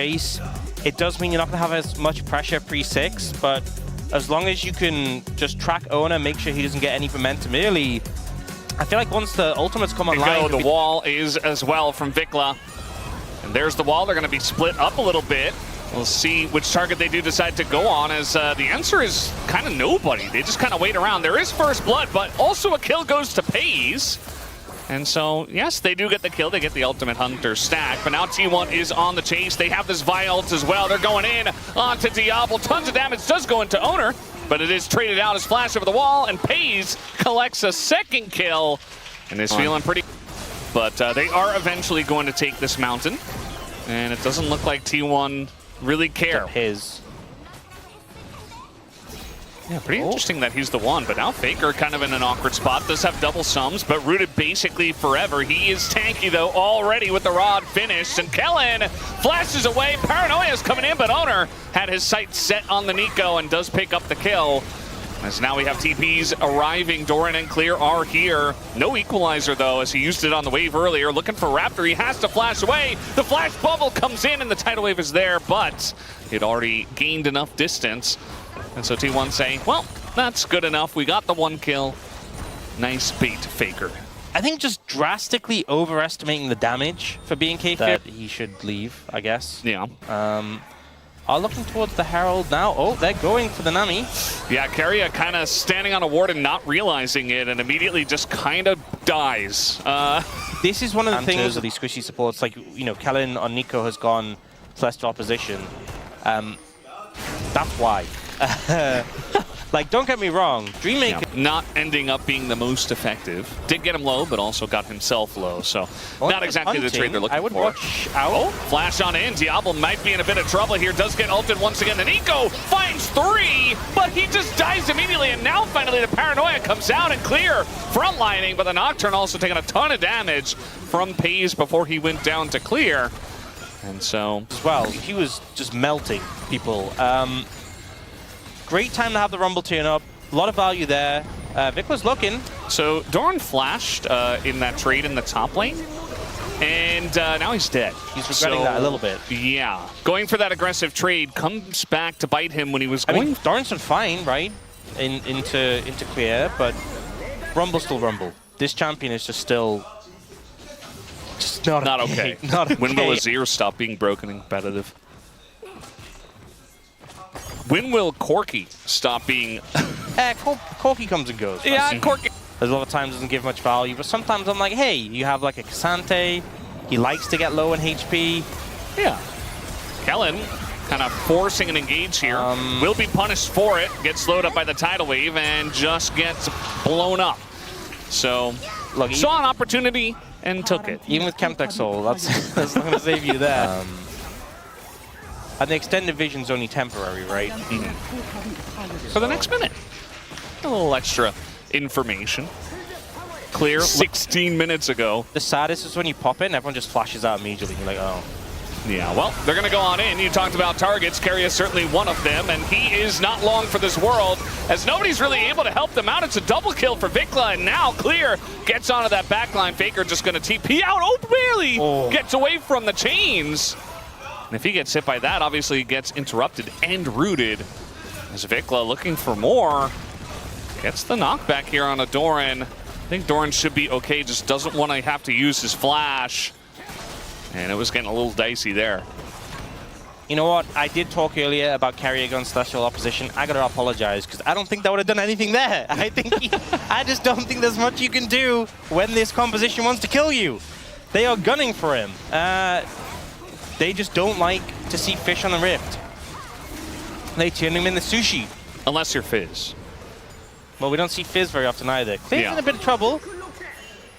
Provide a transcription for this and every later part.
chase. It does mean you're not going to have as much pressure pre-6, but as long as you can just track Owner, make sure he doesn't get any momentum early, I feel like once the ultimates come online... The wall is as well from Vikla. And there's the wall. They're going to be split up a little bit. We'll see which target they do decide to go on, as the answer is kind of nobody. They just kind of wait around. There is first blood, but also a kill goes to Pays. And so, yes, they do get the kill. They get the ultimate hunter stack. But now T1 is on the chase. They have this Vi ult as well. They're going in onto Diablo. Tons of damage does go into Owner, but it is traded out as flash over the wall, and Pays collects a second kill and is feeling pretty. But they are eventually going to take this mountain, and it doesn't look like T1 really care. Yeah, pretty interesting that he's the one, but now Faker kind of in an awkward spot. Does have double sums, but rooted basically forever. He is tanky, though, already with the rod finished, and Kellen flashes away. Paranoia is coming in, but Owner had his sights set on the Nico and does pick up the kill. As now we have TPs arriving. Doran and Clear are here. No equalizer, though, as he used it on the wave earlier. Looking for Raptor. He has to flash away. The flash bubble comes in, and the tidal wave is there, but it already gained enough distance. And so T1 saying, well, that's good enough. We got the one kill. Nice bait, Faker. I think just drastically overestimating the damage for being K-Fit. That he should leave, I guess. Yeah. Are looking towards the Herald now. Oh, they're going for the Nami. Yeah, Keria kind of standing on a ward and not realizing it, and immediately just kind of dies. This is one of the things of these squishy supports. Like, you know, Kellen on Nico has gone Celestial opposition. That's why. Like, don't get me wrong, Dreammaker... Yeah, not ending up being the most effective. Did get him low, but also got himself low, so not exactly the trade they're looking for. I would watch out. Oh, flash on in. Diablo might be in a bit of trouble here. Does get ulted once again. The Nico finds 3, but he just dies immediately, and now finally the Paranoia comes out and Clear frontlining, but the Nocturne also taking a ton of damage from Pays before he went down to Clear. And so... As well, he was just melting people. Great time to have the Rumble turn up. A lot of value there. Vic was looking. So Doran flashed in that trade in the top lane, and now he's dead. He's regretting that a little bit. Yeah. Going for that aggressive trade comes back to bite him when he was going. I mean, Doran's done fine, right? Into Clear, but Rumble's still Rumble. This champion is just still... Just not okay. Not okay. When will Azir stop being broken and competitive? When will Corki stop being... Corki comes and goes. Right? Yeah, Corki. There's a lot of times doesn't give much value, but sometimes I'm like, hey, you have like a Cassante. He likes to get low in HP. Yeah. Kellen kind of forcing an engage here. Will be punished for it. Gets slowed up by the tidal wave and just gets blown up. So, look, saw an opportunity and took it. Even with Chemtech Soul, that's not going to save you there. And the extended vision's only temporary, right? For the next minute. A little extra information. Clear 16 minutes ago. The saddest is when you pop it and everyone just flashes out immediately. You're like, oh. Yeah, well, they're going to go on in. You talked about targets. Keria is certainly one of them, and he is not long for this world, as nobody's really able to help them out. It's a double kill for Vikla, and now Clear gets onto that backline. Faker just going to TP out. Oh, barely gets away from the chains. And if he gets hit by that, obviously he gets interrupted and rooted. As Vikla looking for more. Gets the knockback here on a Doran. I think Doran should be okay, just doesn't want to have to use his flash. And it was getting a little dicey there. You know what? I did talk earlier about Keria against Celestial opposition. I gotta apologize, because I don't think that would have done anything there. I just don't think there's much you can do when this composition wants to kill you. They are gunning for him. They just don't like to see fish on the rift. They turn him in the sushi. Unless you're Fizz. Well, we don't see Fizz very often either. Clear's in a bit of trouble.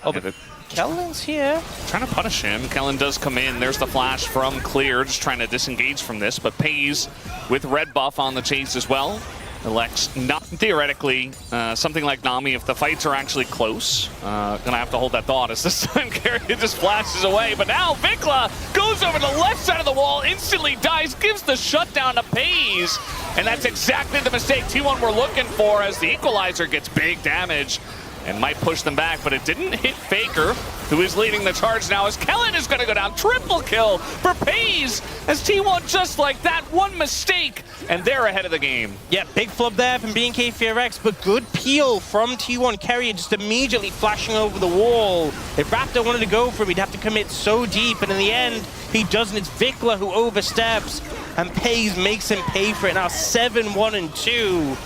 Oh, but Kellen's here. Trying to punish him. Kellen does come in. There's the flash from Clear, just trying to disengage from this, but Pays with red buff on the chase as well. Elects, not theoretically, something like Nami, if the fights are actually close, gonna have to hold that thought as this time Keria just flashes away. But now Vikla goes over to the left side of the wall, instantly dies, gives the shutdown to Pays. And that's exactly the mistake T1 were looking for, as the equalizer gets big damage. and might push them back, but it didn't hit Faker, who is leading the charge now as Kellen is going to go down. Triple kill for FaZe as T1 just like that. One mistake, and they're ahead of the game. Yeah, big flub there from BNK FearX, but good peel from T1. Carrier just immediately flashing over the wall. If Raptor wanted to go for him, he'd have to commit so deep, and in the end, he doesn't. It's Vikla who oversteps, and FaZe makes him pay for it. Now 7-1 and 2.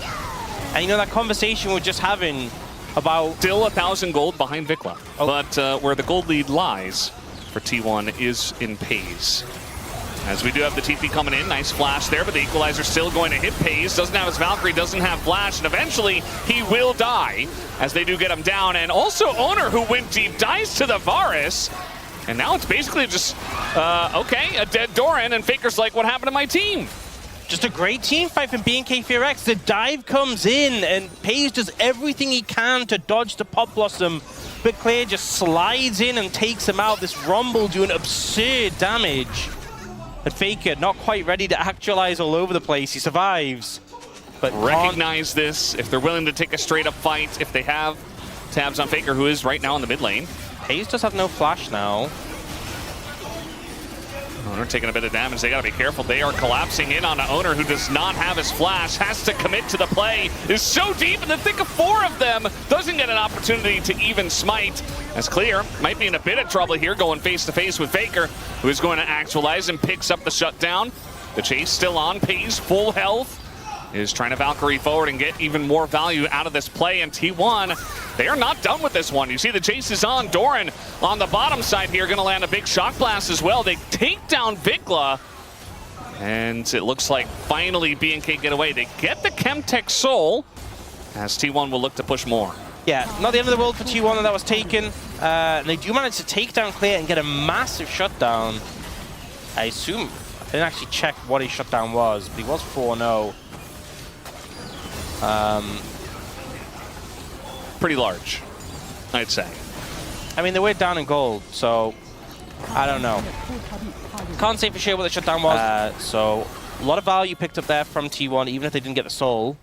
And you know that conversation we're just having about... Still 1,000 gold behind Vikla, but where the gold lead lies for T1 is in FaZe. As we do have the TP coming in, nice flash there, but the equalizer still going to hit FaZe. Doesn't have his Valkyrie, doesn't have flash, and eventually he will die as they do get him down. And also Owner, who went deep, dies to the Varus. And now it's basically just, okay, a dead Doran, and Faker's like, what happened to my team? Just a great team fight from BNK FearX. The dive comes in, and FaZe does everything he can to dodge the Pop Blossom, but Clear just slides in and takes him out. This Rumble doing absurd damage. And Faker not quite ready to actualize all over the place. He survives, but recognize this if they're willing to take a straight-up fight, if they have tabs on Faker, who is right now in the mid lane. FaZe does have no flash now. Owner taking a bit of damage. They got to be careful. They are collapsing in on an Owner who does not have his flash, has to commit to the play, is so deep in the thick of 4 of them, doesn't get an opportunity to even smite. As Clear might be in a bit of trouble here, going face-to-face with Faker, who is going to actualize and picks up the shutdown. The chase still on. FaZe, full health, is trying to Valkyrie forward and get even more value out of this play. And T1, they are not done with this one. You see the chase is on. Doran on the bottom side here, going to land a big shock blast as well. They take down Vikla, and it looks like finally BNK get away. They get the Chemtech Soul, as T1 will look to push more. Yeah, not the end of the world for T1 that was taken. They do manage to take down Clear and get a massive shutdown. I assume, I didn't actually check what his shutdown was, but he was 4-0. Pretty large, I'd say. I mean, they were down in gold, so I don't know. Can't say for sure what the shutdown was. So a lot of value picked up there from T1, even if they didn't get the soul.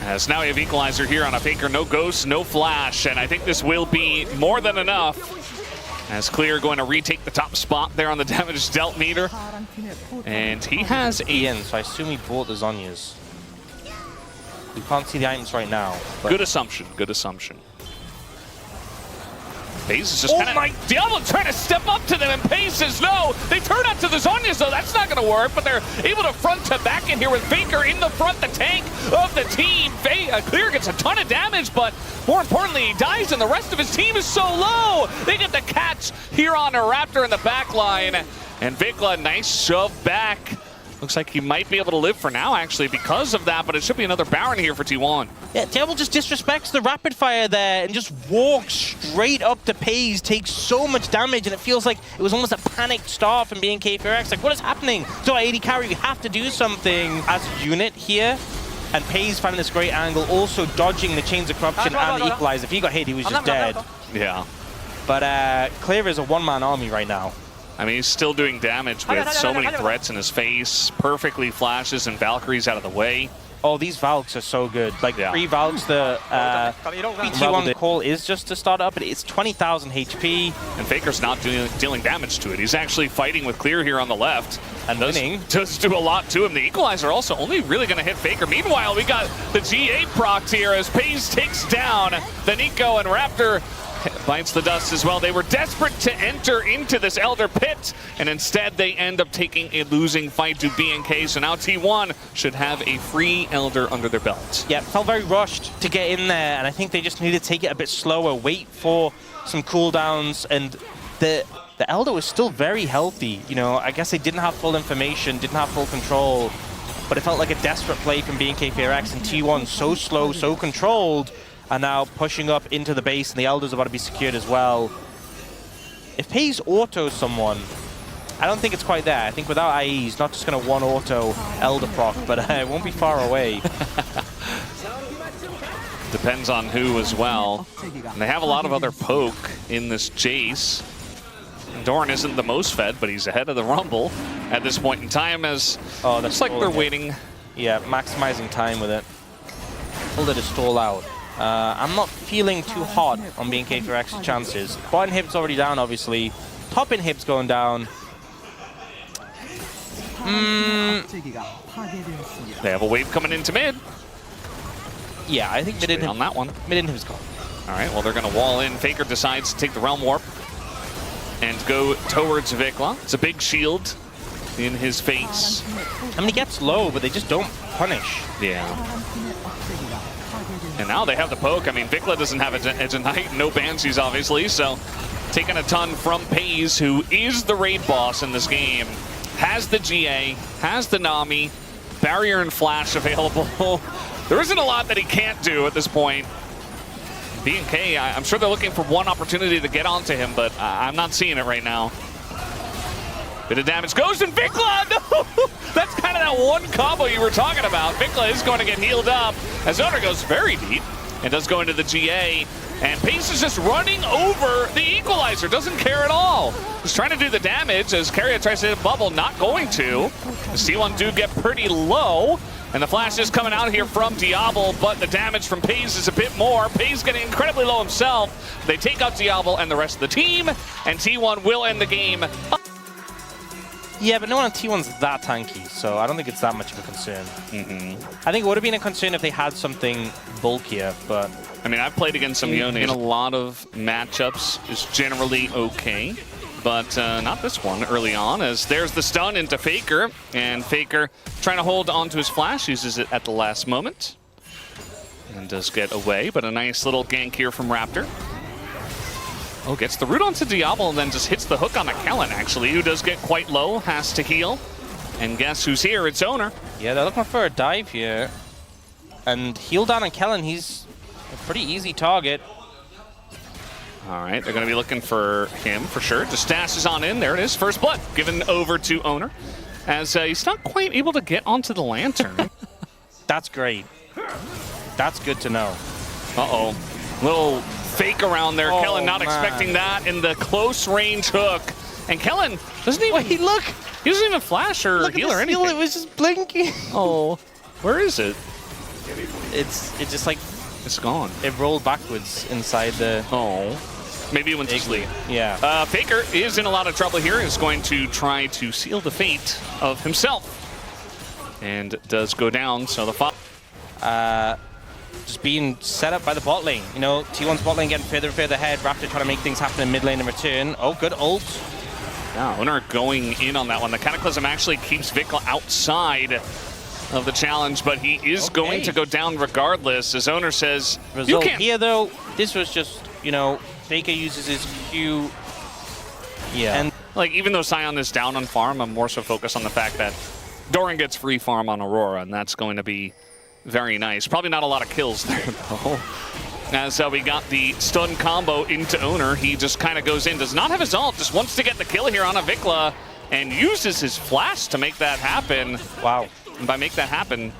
As now we have equalizer here on a Faker, no ghost, no flash, and I think this will be more than enough. As Clear going to retake the top spot there on the damage dealt meter. And he has Ian, so I assume he bought the Zhonya's. We can't see the items right now. Good assumption, good assumption. FaZe is just kind of... Diablo trying to step up to them, and FaZe says no. They turn out to the Zhonya's, though. That's not going to work, but they're able to front to back in here with Faker in the front, the tank of the team. Clear gets a ton of damage, but more importantly, he dies, and the rest of his team is so low. They get the catch here on a Raptor in the back line, and Vikla, nice shove back. Looks like he might be able to live for now, actually, because of that, but it should be another Baron here for T1. Yeah, Diablo just disrespects the rapid fire there and just walks straight up to FaZe, takes so much damage, and it feels like it was almost a panicked start from BNK FearX. Like, what is happening? So AD carry, we have to do something as a unit here. And FaZe finding this great angle, also dodging the Chains of Corruption and the Equalizer. If he got hit, he was just dead. Yeah. But Clear is a one-man army right now. I mean, he's still doing damage with so many threats in his face. Perfectly flashes and Valkyries out of the way. Oh, these Valks are so good. Like, 3 Valks, the BT1 call is just to start up, but it's 20,000 HP. And Faker's not dealing damage to it. He's actually fighting with Clear here on the left. And winning. Does do a lot to him. The Equalizer also only really going to hit Faker. Meanwhile, we got the G8 procs here as FaZe takes down the Nico, and Raptor bites the dust as well. They were desperate to enter into this Elder Pit, and instead they end up taking a losing fight to BNK. So now T1 should have a free Elder under their belt. Yeah, felt very rushed to get in there, and I think they just needed to take it a bit slower, wait for some cooldowns, and the Elder was still very healthy. You know, I guess they didn't have full information, didn't have full control, but it felt like a desperate play from BNK FearX, and T1 so slow, so controlled, and now pushing up into the base, and the Elder's about to be secured as well. If FaZe autos someone, I don't think it's quite there. I think without IE, he's not just going to one-auto Elder proc, but it won't be far away. Depends on who as well. And they have a lot of other poke in this chase. Doran isn't the most fed, but he's ahead of the Rumble at this point in time, as looks like they're waiting. Yeah, maximizing time with it. Pulled it to stall out. I'm not feeling too hot on BNK for X's chances. Bot inhib's already down, obviously. Top inhib's going down. They have a wave coming into mid. Yeah, I think mid inhib on that one. Mid inhib's gone. All right, well, they're going to wall in. Faker decides to take the Realm Warp and go towards Vikla. It's a big shield in his face. I mean, he gets low, but they just don't punish. Yeah. And now they have the poke. I mean, Vikla doesn't have Edge of Night, no Banshees, obviously, so taking a ton from Pays, who is the raid boss in this game, has the GA, has the Nami, Barrier and Flash available. There isn't a lot that he can't do at this point. BNK, I'm sure they're looking for one opportunity to get onto him, but I'm not seeing it right now. Bit of damage goes, and Vikla, no! That's kind of that one combo you were talking about. Vikla is going to get healed up as Owner goes very deep and does go into the GA. And Pace is just running over the equalizer, doesn't care at all. He's trying to do the damage as Carrier tries to hit a bubble, not going to. The C1 do get pretty low, and the flash is coming out here from Diablo, but the damage from Pace is a bit more. Pace getting incredibly low himself. They take out Diablo and the rest of the team, and T1 will end the game. Yeah, but no one on T1's that tanky, so I don't think it's that much of a concern. I think it would have been a concern if they had something bulkier, but... I mean, I've played against some Yone in a lot of matchups. Is generally okay, but not this one early on, as there's the stun into Faker, and Faker trying to hold onto his flash, uses it at the last moment, and does get away, but a nice little gank here from Raptor. Oh, gets the root onto Diablo and then just hits the hook on McKellen, actually, who does get quite low, has to heal. And guess who's here? It's Owner. Yeah, they're looking for a dive here. And heal down on Kellen, he's a pretty easy target. All right, they're going to be looking for him for sure. Just dashes on in. There it is. First blood given over to Owner, as he's not quite able to get onto the lantern. That's great. That's good to know. Uh-oh. Little fake around there. Oh, Kellen not expecting that in the close range hook. And Kellen doesn't even... Wait, look! He doesn't even flash or heal or anything. It was just blinking. Oh, where is it? It's just like... It's gone. It rolled backwards inside the... Oh. Maybe it went to sleep. Yeah. Faker is in a lot of trouble here. Is going to try to seal the fate of himself. And does go down, so the... just being set up by the bot lane. You know, T1's bot lane getting further and further ahead. Raptor trying to make things happen in mid lane in return. Oh, good ult. Yeah, Owner going in on that one. The Cataclysm actually keeps Vikla outside of the challenge, but he is going to go down regardless. As Owner says, result you can't. Here, though, this was just, you know, Faker uses his Q. Yeah. And like, even though Sion is down on farm, I'm more so focused on the fact that Doran gets free farm on Aurora, and that's going to be very nice. Probably not a lot of kills there, though. As we got the stun combo into Owner, he just kind of goes in, does not have his ult, just wants to get the kill here on a Vikla, and uses his flash to make that happen. Wow. And by make that happen,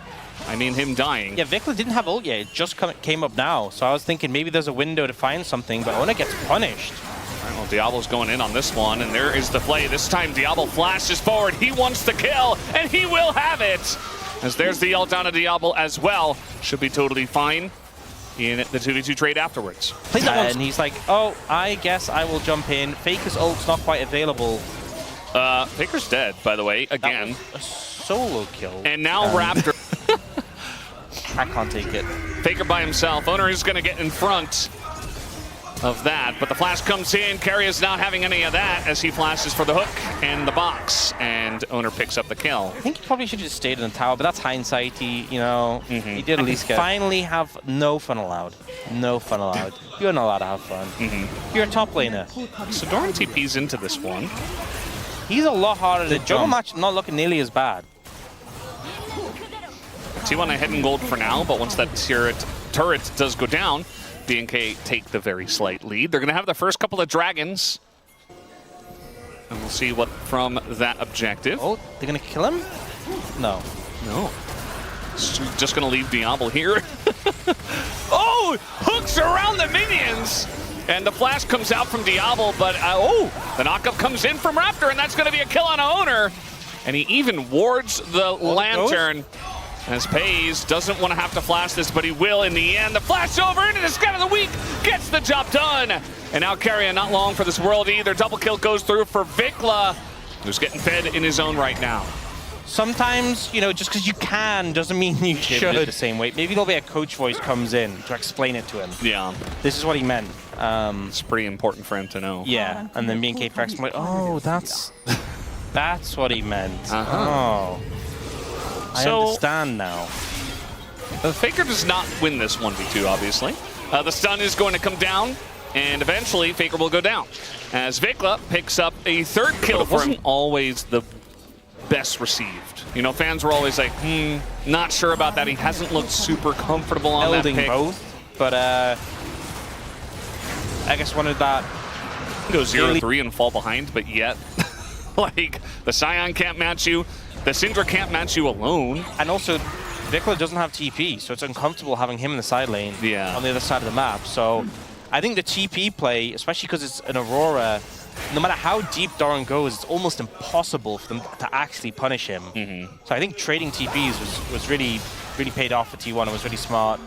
I mean him dying. Yeah, Vikla didn't have ult yet. It just came up now. So I was thinking maybe there's a window to find something, but Owner gets punished. All right, well, Diablo's going in on this one, and there is the play. This time, Diablo flashes forward. He wants the kill, and he will have it. As there's the ult down to Diablo as well. Should be totally fine in the 2v2 trade afterwards. And he's like, oh, I guess I will jump in. Faker's ult's not quite available. Faker's dead, by the way, again. That was a solo kill. And now Raptor. I can't take it. Faker by himself. Owner is going to get in front of that, but the flash comes in. Carry is not having any of that as he flashes for the hook and the box, and Owner picks up the kill. I think he probably should have just stayed in the tower, but that's hindsight. He did at least get... Finally have no fun allowed. No fun allowed. You're not allowed to have fun. You're a top laner. So Doran TP's into this one. He's a lot harder to jump. Match not looking nearly as bad. T1 ahead in gold for now, but once that turret does go down, BNK take the very slight lead. They're going to have the first couple of dragons. And we'll see what from that objective. Oh, they're going to kill him? No. No. Just going to leave Diablo here. Oh! Hooks around the minions! And the flash comes out from Diablo, but the knockup comes in from Raptor, and that's going to be a kill on Owner. And he even wards the lantern. As Pays doesn't want to have to flash this, but he will in the end. The flash over into the scout of the week gets the job done. And now Carrion not long for this world either. Double kill goes through for Vikla, who's getting fed in his own right now. Sometimes, you know, just because you can doesn't mean you should the same way. Maybe there'll be a coach voice comes in to explain it to him. Yeah. This is what he meant. It's pretty important for him to know. Yeah, and then being K-Fax, I'm like, oh, that's what he meant. Oh. I understand now. Faker does not win this 1v2, obviously. The stun is going to come down, and eventually Faker will go down. As Vikla picks up a third kill for him. Always the best received. You know, fans were always like, not sure about that. He hasn't looked super comfortable on that pick. Both, but I guess one of that... Go 0-3 and fall behind, but yet, like, the Scion can't match you. The Syndra can't match you alone. And also, Vikla doesn't have TP, so it's uncomfortable having him in the side lane on the other side of the map. So I think the TP play, especially because it's an Aurora, no matter how deep Doran goes, it's almost impossible for them to actually punish him. So I think trading TPs was really paid off for T1. It was really smart.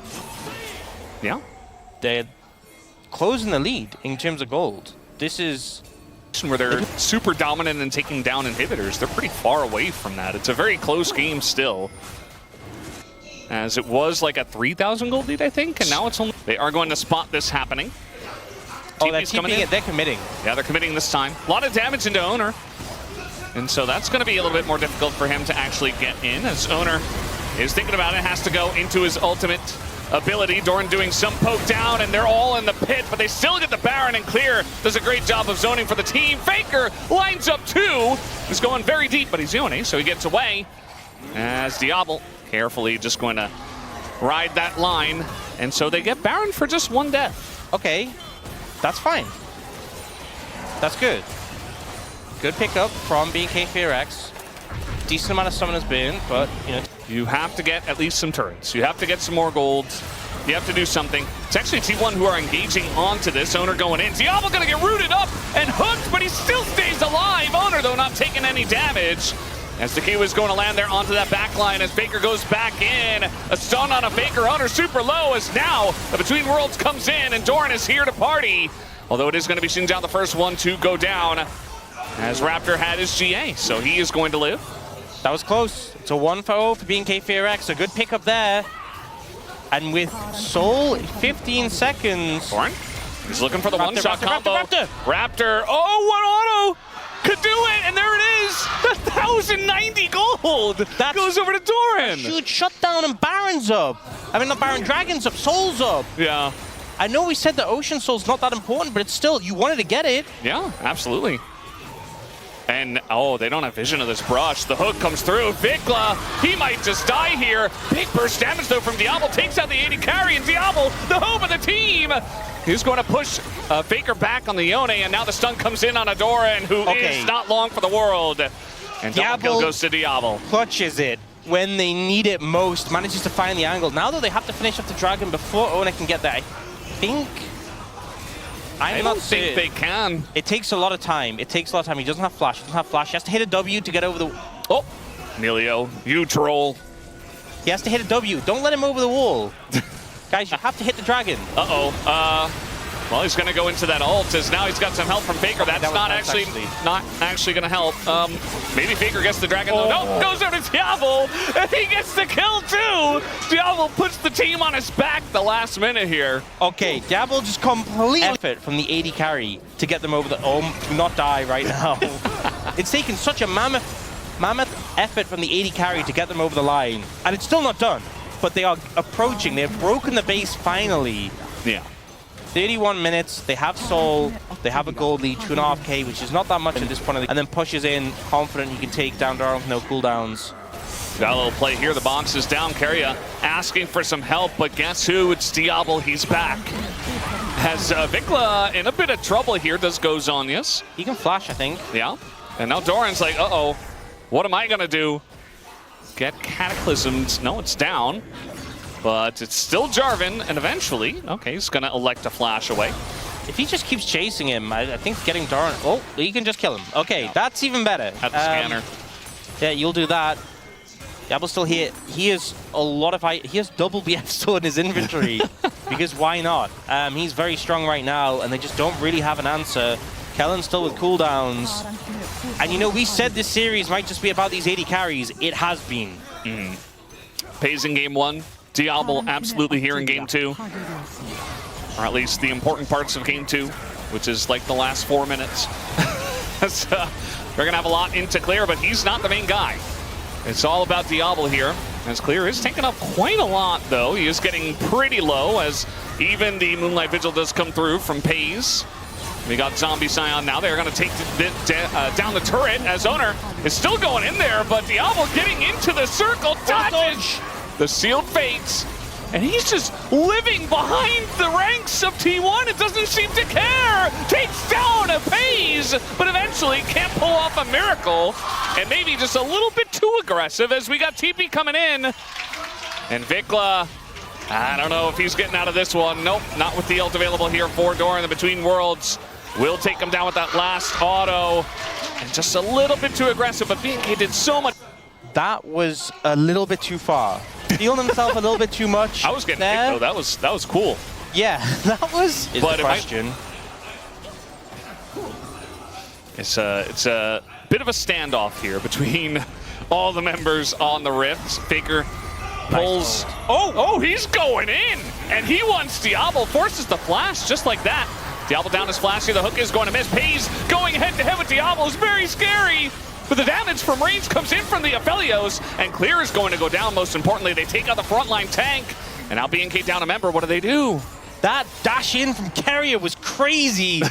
Yeah. They're closing the lead in terms of gold. This is... where they're super dominant and taking down inhibitors. They're pretty far away from that. It's a very close game still. As it was like a 3,000 gold lead, I think, and now it's only... They are going to spot this happening. Oh, they're committing. Yeah, they're committing this time. A lot of damage into Owner. And so that's going to be a little bit more difficult for him to actually get in, as Owner is thinking about it, has to go into his ultimate ability. Doran doing some poke down, and they're all in the pit, but they still get the Baron, and Clear does a great job of zoning for the team. Faker lines up two. He's going very deep, but he's zoning, so he gets away. As Diablo carefully just going to ride that line, and so they get Baron for just one death. Okay, that's fine. That's good. Good pickup from BKFRX. Decent amount of summoners been, but you know. You have to get at least some turrets. You have to get some more gold. You have to do something. It's actually T1 who are engaging onto this. Owner going in. Diablo going to get rooted up and hooked, but he still stays alive. Owner, though, not taking any damage. As the Q is going to land there onto that back line as Faker goes back in. A stun on a Faker. Owner super low as now the Between Worlds comes in and Doran is here to party. Although it is going to be Xinjiang the first one to go down as Raptor had his GA, so he is going to live. That was close. It's a 1-0 for BKFRX. A good pickup there. And with Soul in 15 seconds. Doran, he's looking for the one-shot combo. Raptor. Oh, what auto! Could do it, and there it is! 1,090 gold! That goes over to Doran! Huge shutdown and Baron's up. I mean, not Baron, Dragon's up, Soul's up. Yeah. I know we said the Ocean Soul's not that important, but it's still, you wanted to get it. Yeah, absolutely. And, oh, they don't have vision of this brush. The hook comes through. Vikla, he might just die here. Big burst damage, though, from Diablo. Takes out the 80 carry, and Diablo, the hope of the team. He's going to push Faker back on the Yone, and now the stun comes in on Adoran, who is not long for the world. And double kill goes to Diablo. Clutches it when they need it most. Manages to find the angle. Now, though, they have to finish off the Dragon before Ona can get there. I don't think they can. It takes a lot of time. He doesn't have flash. He has to hit a W to get over the... Oh, Emilio, you troll. He has to hit a W. Don't let him over the wall. Guys, you have to hit the Dragon. Well, he's going to go into that ult, as now he's got some help from Faker. That's not actually going to help. Maybe Faker gets the Dragon, though. No, goes over to Diablo, and he gets the kill, too. Diablo puts the team on his back the last minute here. Okay, Diablo just completely effort from the 80 carry to get them over the... Oh, do not die right now. It's taken such a mammoth effort from the 80 carry to get them over the line, and it's still not done. But they are approaching. They've broken the base finally. Yeah. 31 minutes, they have Soul, they have a gold lead, 2.5k, which is not that much at this point, and then pushes in, confident he can take down Doran with no cooldowns. Got a little play here, the box is down, Carrion asking for some help, but guess who? It's Diablo, he's back. Has Vikla in a bit of trouble here, does go Zhonya's. He can flash, I think. Yeah, and now Doran's like, uh-oh, what am I gonna do? Get cataclysmed, no, it's down. But it's still Jarvan, and eventually, okay, he's going to elect to flash away. If he just keeps chasing him, I think getting Doran... Oh, he can just kill him. Okay, that's even better. At the scanner. Yeah, you'll do that. Diablo's still here. He has a lot of he has double BF still in his inventory because why not? He's very strong right now, and they just don't really have an answer. Kellen's still with cooldowns. And you know, we said this series might just be about these 80 carries. It has been. Pays in game 1. Diablo absolutely here in game 2. Or at least the important parts of game 2, which is like the last 4 minutes. So, they're going to have a lot into Clear, but he's not the main guy. It's all about Diablo here, as Clear is taking up quite a lot, though. He is getting pretty low, as even the Moonlight Vigil does come through from Pays. We got Zombie Scion now. They're going to take down the turret, as Owner is still going in there, but Diablo getting into the circle. Dodge! The sealed fates. And he's just living behind the ranks of T1. It doesn't seem to care. Takes down a Pays, but eventually can't pull off a miracle. And maybe just a little bit too aggressive as we got TP coming in. And Vikla, I don't know if he's getting out of this one. Nope, not with the ult available here for Doran. The Between Worlds will take him down with that last auto. And just a little bit too aggressive, but BNK did so much. That was a little bit too far. Feeling himself a little bit too much. I was getting hit, though. That was cool. Yeah, that was the question. It's a bit of a standoff here between all the members on the Rifts. Faker pulls. Nice. Oh, he's going in, and he wants Diablo. Forces the flash just like that. Diablo down his flash here. The hook is going to miss. Pays going head to head with Diablo is very scary. But the damage from range comes in from the Aphelios, and Clear is going to go down. Most importantly, they take out the frontline tank, and now BNK down a member. What do? That dash in from Carrier was crazy.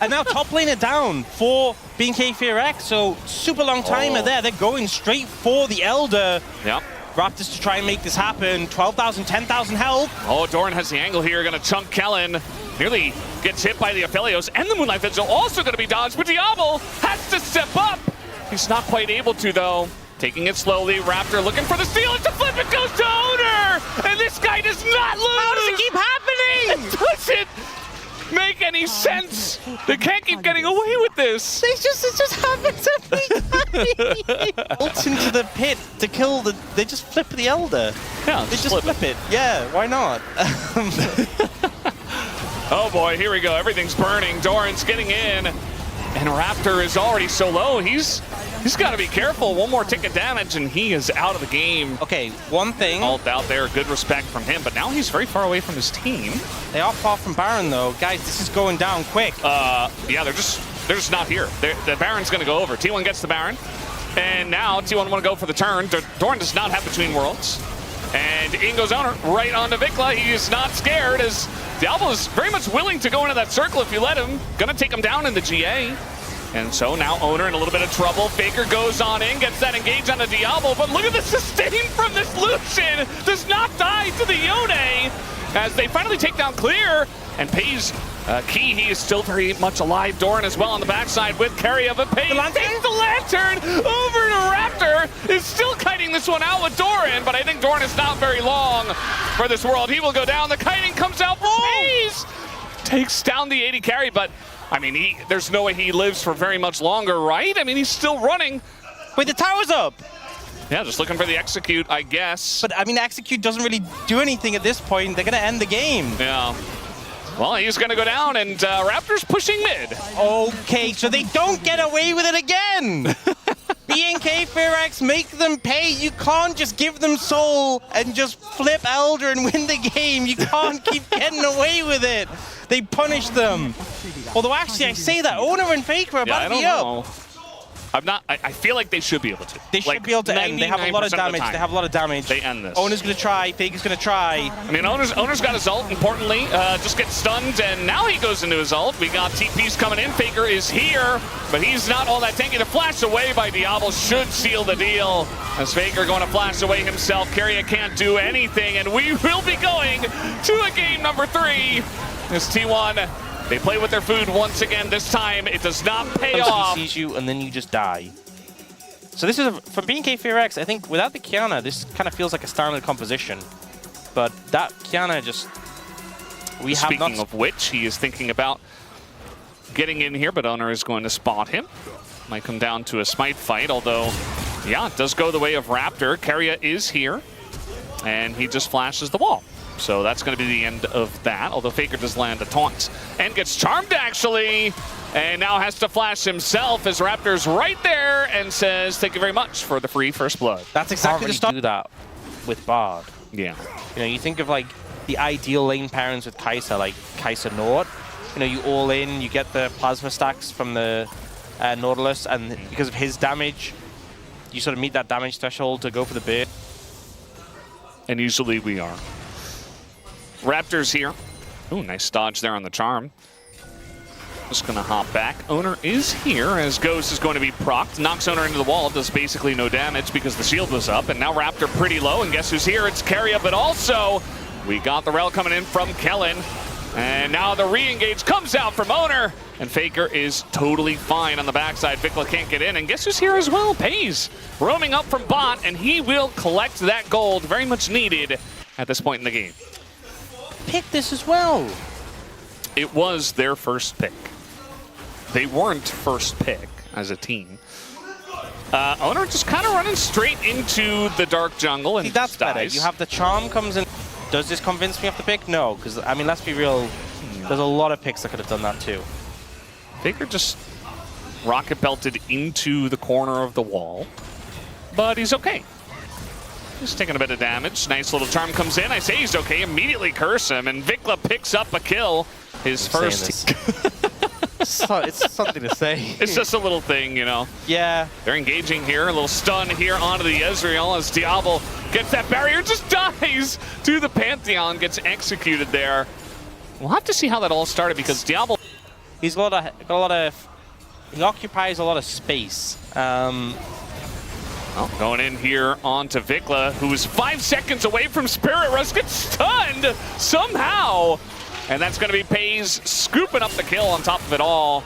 And now top lane it down for BNK FearX, so super long timer there. They're going straight for the Elder. Yep. Raptors to try and make this happen. 12,000, 10,000 health. Oh, Doran has the angle here, going to chunk Kellen. Nearly gets hit by the Aphelios, and the Moonlight Vigil also going to be dodged, but Diablo has to step up. He's not quite able to, though. Taking it slowly. Raptor looking for the steal. It's a flip. It goes to Owner. And this guy does not lose. How does it keep happening? It doesn't make any sense. They can't keep getting away with this. It just happens every time. Ults into the pit to kill the... They just flip the Elder. Yeah, they just flip it. Yeah, why not? Oh, boy. Here we go. Everything's burning. Doran's getting in. And Raptor is already so low. He's got to be careful. One more tick of damage, and he is out of the game. Okay, one thing. Ult out there, good respect from him, but now he's very far away from his team. They are far from Baron, though. Guys, this is going down quick. Yeah, they're just not here. The Baron's going to go over. T1 gets the Baron, and now T1 want to go for the turn. Doran does not have Between Worlds. And in goes Owner right onto Vikla. He is not scared, as Diablo is very much willing to go into that circle if you let him. Gonna take him down in the GA. And so now Owner in a little bit of trouble. Faker goes on in, gets that engage on the Diablo, but look at the sustain from this Lucian. Does not die to the Yone as they finally take down Clear, and Pays key. He is still very much alive. Doran as well on the backside with Carrier, but Pays takes the Lantern over to Raptor. Is still kiting this one out with Doran, but I think Doran is not very long for this world. He will go down. The kiting comes out for Pays. Takes down the 80 carry, but I mean, there's no way he lives for very much longer, right? I mean, he's still running. Wait, the tower's up. Yeah, just looking for the execute, I guess. But I mean, execute doesn't really do anything at this point. They're gonna end the game. Yeah. Well, he's gonna go down, and Raptors pushing mid. Okay, so they don't get away with it again. BNK FearX, make them pay. You can't just give them soul and just flip Elder and win the game. You can't keep getting away with it. They punish them. Although actually, I say that Owner and Faker are about to be up. I feel like they should be able to. They should be able to end. They have a lot of damage. They have a lot of damage. They end this. Owner's gonna try. Faker's gonna try. I mean, Owner's got his ult, importantly. Just gets stunned, and now he goes into his ult. We got TPs coming in. Faker is here, but he's not all that tanky. The flash away by Diablo should seal the deal. As Faker going to flash away himself. Carrier can't do anything, and we will be going to a game number 3. This T1. They play with their food once again. This time, it does not pay off. He sees you, and then you just die. So this is, for BNK FearX, I think without the Kiana, this kind of feels like a standard composition. But that Kiana just... Speaking of which, he is thinking about getting in here, but Owner is going to spot him. Might come down to a smite fight, although Yeah, it does go the way of Raptor. Keria is here, and he just flashes the wall. So that's going to be the end of that, although Faker does land a taunt. And gets charmed, actually, and now has to flash himself as Raptor's right there and says, thank you very much for the free first blood. That's exactly the stuff. Do that with Bard. Yeah. You know, you think of like the ideal lane pairings with Kai'Sa, like Kai'Sa Nord. You know, you all in, you get the plasma stacks from the Nautilus, and because of his damage, you sort of meet that damage threshold to go for the beard. And usually we are. Raptor's here. Ooh, nice dodge there on the charm. Just gonna hop back. Owner is here as Ghost is going to be procced. Knocks Owner into the wall, does basically no damage because the shield was up. And now Raptor pretty low, and guess who's here? It's Keria, but also we got the rel coming in from Kellen. And now the re-engage comes out from Owner. And Faker is totally fine on the backside. Vikla can't get in, and guess who's here as well? Pays. Roaming up from bot, and he will collect that gold, very much needed at this point in the game. Pick this as well. It was their first pick. They weren't first pick as a team. Owner just kind of running straight into the dark jungle and that's better. You have the charm comes in. Does this convince me of the pick? No, because I mean, let's be real. There's a lot of picks that could have done that too. Faker just rocket belted into the corner of the wall, but he's okay. He's taking a bit of damage. Nice little charm comes in. I say he's okay. Immediately curse him, and Vikla picks up a kill. His first. It's something to say. It's just a little thing, you know. Yeah. They're engaging here. A little stun here onto the Ezreal as Diablo gets that barrier, just dies to the Pantheon, gets executed there. We'll have to see how that all started because Diablo. He's got a lot of. He occupies a lot of space. Oh, going in here onto Vikla, who is 5 seconds away from Spirit Rush, gets stunned somehow. And that's going to be Pays scooping up the kill on top of it all.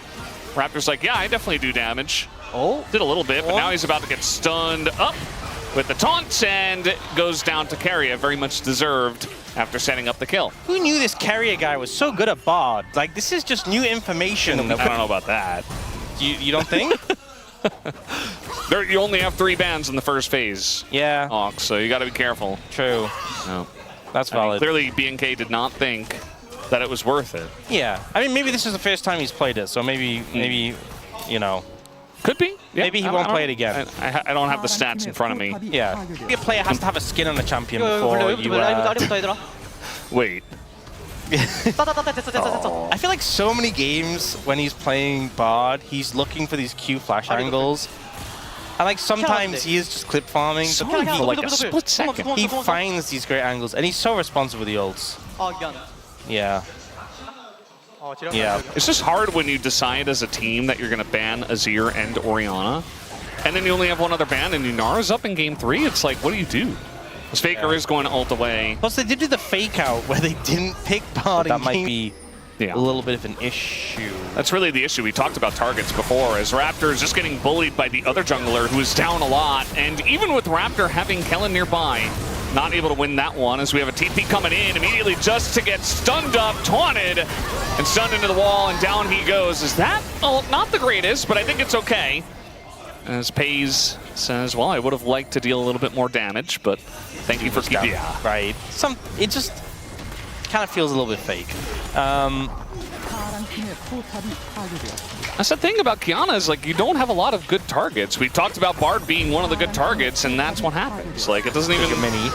Raptor's like, yeah, I definitely do damage. Oh. Did a little bit, but now he's about to get stunned up with the taunts and goes down to Keria, very much deserved after setting up the kill. Who knew this Keria guy was so good at Bard? Like, this is just new information. I don't know about that. You don't think? You only have 3 bans in the first phase. Yeah. Ox, so you got to be careful. True. No. That's valid. Clearly, BNK did not think that it was worth it. Yeah. I mean, maybe this is the first time he's played it, so maybe, you know. Could be. Yeah, maybe he won't play it again. I don't have the stats in front of me. Yeah. Maybe a player has to have a skin on the champion before you... Wait. I feel like so many games when he's playing Bard, he's looking for these Q flash angles. And like sometimes he is just clip farming. For like a split second. He finds these great angles, and he's so responsive with the ults. Yeah. Yeah. It's just hard when you decide as a team that you're going to ban Azir and Orianna, and then you only have one other ban, and Lunara's up in game 3. It's like, what do you do? Because Faker is going to ult away. Plus, they did do the fake out where they didn't pick Bard. That might be a little bit of an issue. That's really the issue. We talked about targets before, as Raptor is just getting bullied by the other jungler who is down a lot. And even with Raptor having Kellen nearby, not able to win that one, as we have a TP coming in immediately just to get stunned up, taunted, and stunned into the wall, and down he goes. Is that, well, not the greatest, but I think it's okay. As Pays says, well, I would have liked to deal a little bit more damage, but thank you for keeping. Yeah, right. It just kind of feels a little bit fake. That's the thing about Qiyana is, like, you don't have a lot of good targets. We talked about Bard being one of the good targets, and that's what happens. Like, it doesn't even... Mini.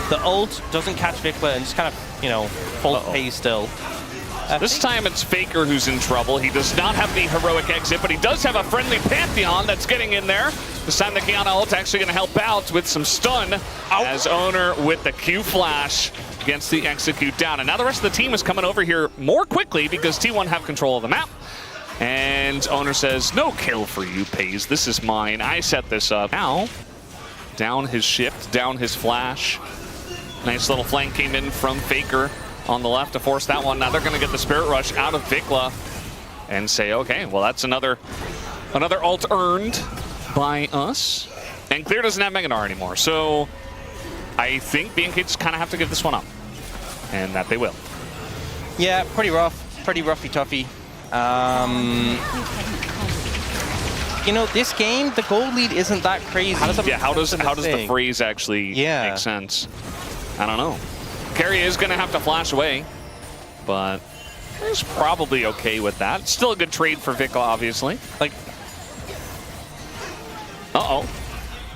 The ult doesn't catch Vikla and just kind of, you know, full Pays still. This time it's Faker who's in trouble. He does not have the heroic exit, but he does have a friendly Pantheon that's getting in there. This time the Qiyana ult's actually going to help out with some stun as Owner with the Q flash gets the execute down. And now the rest of the team is coming over here more quickly because T1 have control of the map. And Owner says, no kill for you, Pays. This is mine. I set this up. Now, down his shift, down his flash. Nice little flank came in from Faker on the left to force that one. Now they're going to get the Spirit Rush out of Vikla and say, okay, well, that's another ult earned by us. And Clear doesn't have Meganar anymore, so I think BNK just kind of have to give this one up, and that they will. Yeah, pretty rough, pretty roughy-toughy. you know, this game, the gold lead isn't that crazy. How does the phrase actually make sense? I don't know. Carry is going to have to flash away, but he's probably okay with that. Still a good trade for Vikla, obviously. Like, uh-oh.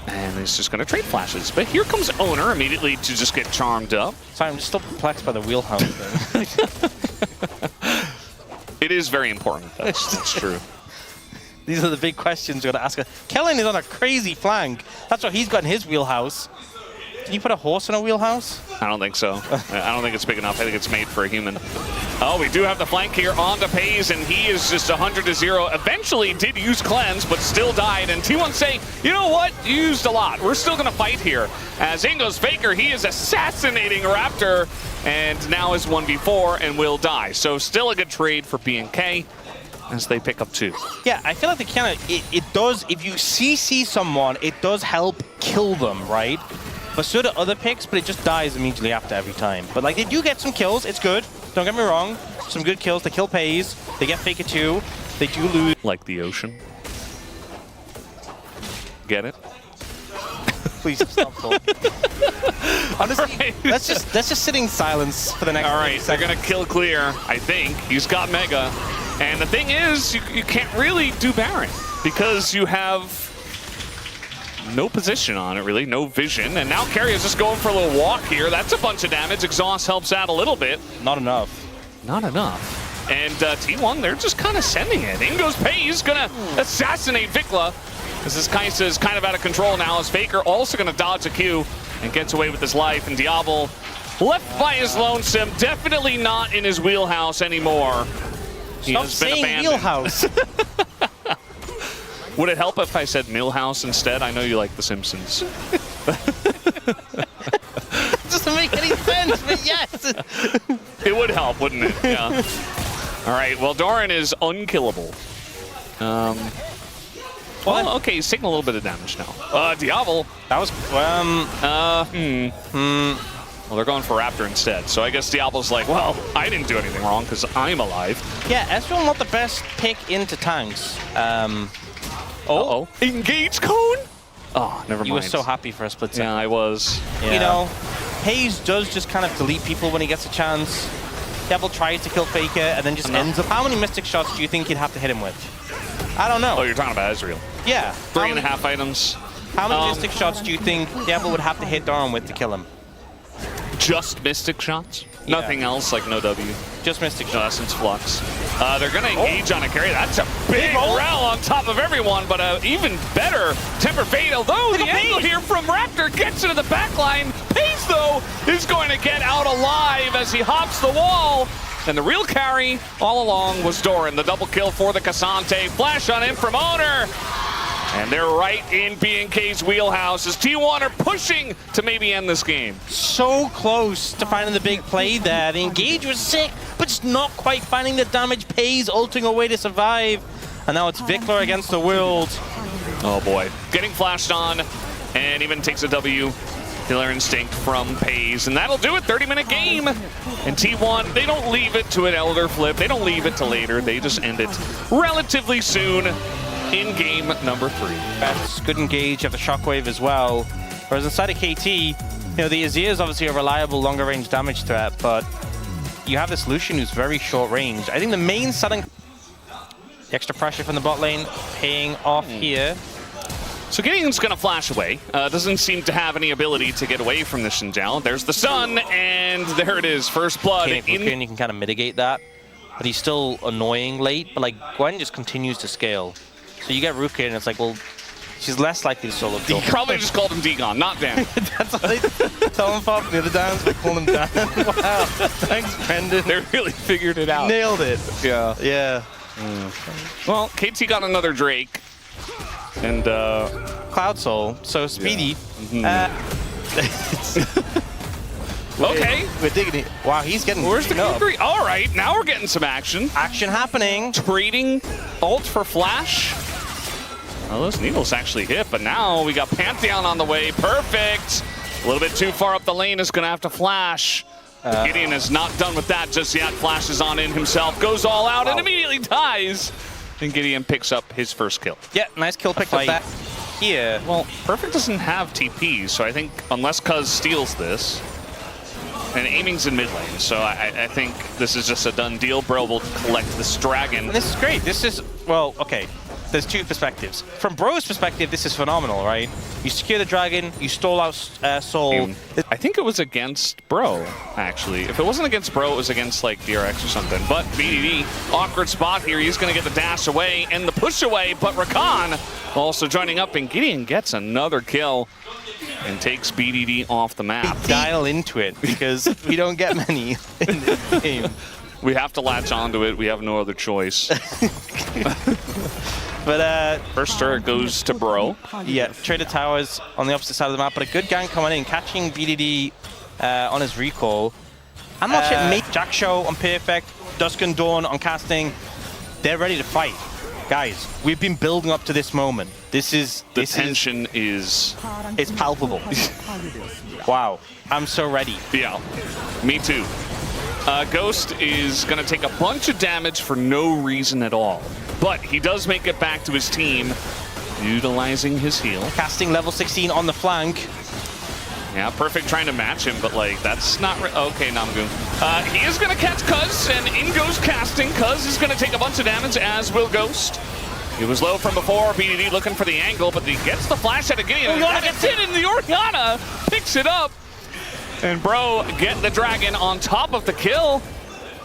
And he's just going to trade flashes. But here comes Owner immediately to just get charmed up. Sorry, I'm just still perplexed by the wheelhouse thing. It is very important. That's true. These are the big questions you're going to ask. Kellen is on a crazy flank. That's what he's got in his wheelhouse. Can you put a horse in a wheelhouse? I don't think so. I don't think it's big enough. I think it's made for a human. Oh, we do have the flank here on to Pays, and he is just 100-0. Eventually did use Cleanse, but still died. And T1 saying, you know what? You used a lot. We're still going to fight here. As in goes Faker, he is assassinating Raptor, and now is 1v4 and will die. So still a good trade for BNK as they pick up 2. Yeah, I feel like the kind of, it does, if you CC someone, it does help kill them, right? But so do other picks, but it just dies immediately after every time. But like, they do get some kills, it's good. Don't get me wrong. Some good kills. They kill Pays. They get Faker 2. They do lose. Like the ocean. Get it? Please stop talking. Honestly, right. let's just sit in silence for the next. All right, they're gonna kill clear. I think he's got Mega, and the thing is, you can't really do Baron because you have no position on it, really, no vision. And now Carry is just going for a little walk here. That's a bunch of damage. Exhaust helps out a little bit. Not enough. Not enough. And T1, they're just kind of sending it. In goes Pays, gonna assassinate Vikla. This Kaisa is kind of out of control now, as Faker also gonna dodge a Q and gets away with his life. And Diablo left by his lonesome, definitely not in his wheelhouse anymore. He Stop has been saying abandoned. wheelhouse. Would it help if I said Millhouse instead? I know you like The Simpsons. Doesn't make any sense, but yes. It would help, wouldn't it? Yeah. All right, well, Doran is unkillable. Well, okay, he's taking a little bit of damage now. Diablo. That was, Well, they're going for Raptor instead. So I guess Diablo's like, well, I didn't do anything wrong because I'm alive. Yeah, Ezreal not the best pick into tanks. Oh, engage cone? Oh, never mind. You were so happy for a split second. Yeah, I was. Yeah. You know, Pays does just kind of delete people when he gets a chance. Devil tries to kill Faker and then just ends up. How many Mystic shots do you think you'd have to hit him with? I don't know. Oh, you're talking about Ezreal. Yeah. 3.5 items. How many Mystic shots do you think Devil would have to hit Doran with to kill him? Just Mystic shots? Yeah. Nothing else, like no W? Just Mystic shots. No Essence Flux. They're going to engage on a carry. That's a big roll on top of everyone, but even better Temper Fate. Although the angle here from Raptor gets into the back line. Pays, though, is going to get out alive as he hops the wall. And the real carry all along was Doran. The double kill for the Cassante. Flash on him from Owner. And they're right in BNK's wheelhouse as T1 are pushing to maybe end this game. So close to finding the big play there. The engage was sick, but just not quite finding the damage. Pays ulting away to survive. And now it's Vikla against the world. Oh boy. Getting flashed on and even takes a W. Killer Instinct from Pays. And that'll do it. 30-minute game. And T1, they don't leave it to an Elder Flip. They don't leave it to later. They just end it relatively soon. In game number 3. That's good engage. You have the Shockwave as well. Whereas inside of KT, you know, the Azir is obviously a reliable longer range damage threat, but you have this Lucian who's very short range. I think the main selling, the extra pressure from the bot lane paying off here. So Gideon's gonna flash away. Doesn't seem to have any ability to get away from the Xinjiao. There's the stun, and there it is. First blood. You can kind of mitigate that, but he's still annoying late. But like Gwen just continues to scale. So you get Rukia, and it's like, well, she's less likely to solo kill. Probably just called him Dagon, not Dan. That's what they tell him for the other downs, they call him Dan. Wow. Thanks, Brendan. They really figured it out. Nailed it. Yeah. Yeah. Well, KT got another Drake. And, Cloud Soul, so speedy. Yeah. Okay. We're digging it. Wow, he's getting. Where's the Q3? All right, now we're getting some action. Action happening. Trading ult for flash. Well, those needles actually hit, but now we got Pantheon on the way. Perfect. A little bit too far up the lane is going to have to flash. Gideon is not done with that just yet. Flashes on in himself, goes all out, and immediately dies. And Gideon picks up his first kill. Yeah, nice kill picked up that here. Well, Perfect doesn't have TP, so I think unless Cuz steals this, and aiming's in mid lane, so I think this is just a done deal. Bro will collect this dragon. And this is great. This is, well, okay. There's two perspectives. From Bro's perspective, this is phenomenal, right? You secure the dragon, you stall out Soul. I think it was against Bro, actually. If it wasn't against Bro, it was against like DRX or something. But BDD, awkward spot here. He's going to get the dash away and the push away, but Rakan also joining up, and Gideon gets another kill and takes BDD off the map. We dial into it because we don't get many in this game. We have to latch onto it. We have no other choice. But first turret goes to Bro. Yeah, Trader Towers on the opposite side of the map, but a good gang coming in, catching BDD on his recall. I'm not sure. Jack Show on Perfect, Dusk and Dawn on casting. They're ready to fight. Guys, we've been building up to this moment. The tension is it's palpable. Wow, I'm so ready. Yeah, me too. Ghost is going to take a bunch of damage for no reason at all. But he does make it back to his team, utilizing his heal. Casting level 16 on the flank. Yeah, Perfect trying to match him, but like, that's not... Okay, Namgoon. He is going to catch Cuz, and in goes casting. Cuz is going to take a bunch of damage, as will Ghost. He was low from before, BDD looking for the angle, but he gets the flash out of Gideon. Orianna gets it, and the Orianna picks it up. And Bro get the dragon on top of the kill,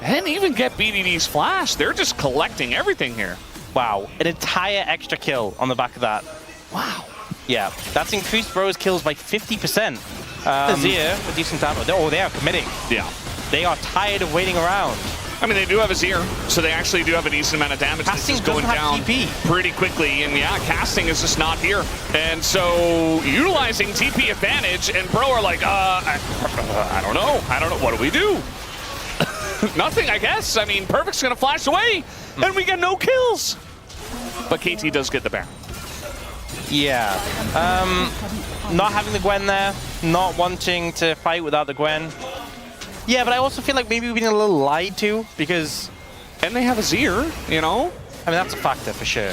and even get BDD's flash. They're just collecting everything here. Wow, an entire extra kill on the back of that. Wow. Yeah, that's increased Bro's kills by 50%. Azir, a decent damage. Oh, they are committing. Yeah. They are tired of waiting around. I mean, they do have Azir, so they actually do have a decent amount of damage. Casting this is going down TP pretty quickly, and yeah, casting is just not here. And so, utilizing TP advantage, and Bro are like, I don't know. What do we do? Nothing, I guess. I mean, Perfect's going to flash away, and we get no kills. But KT does get the Baron. Yeah. Not having the Gwen there, not wanting to fight without the Gwen. Yeah, but I also feel like maybe we've been a little lied to because... And they have Azir, you know? I mean, that's a factor for sure.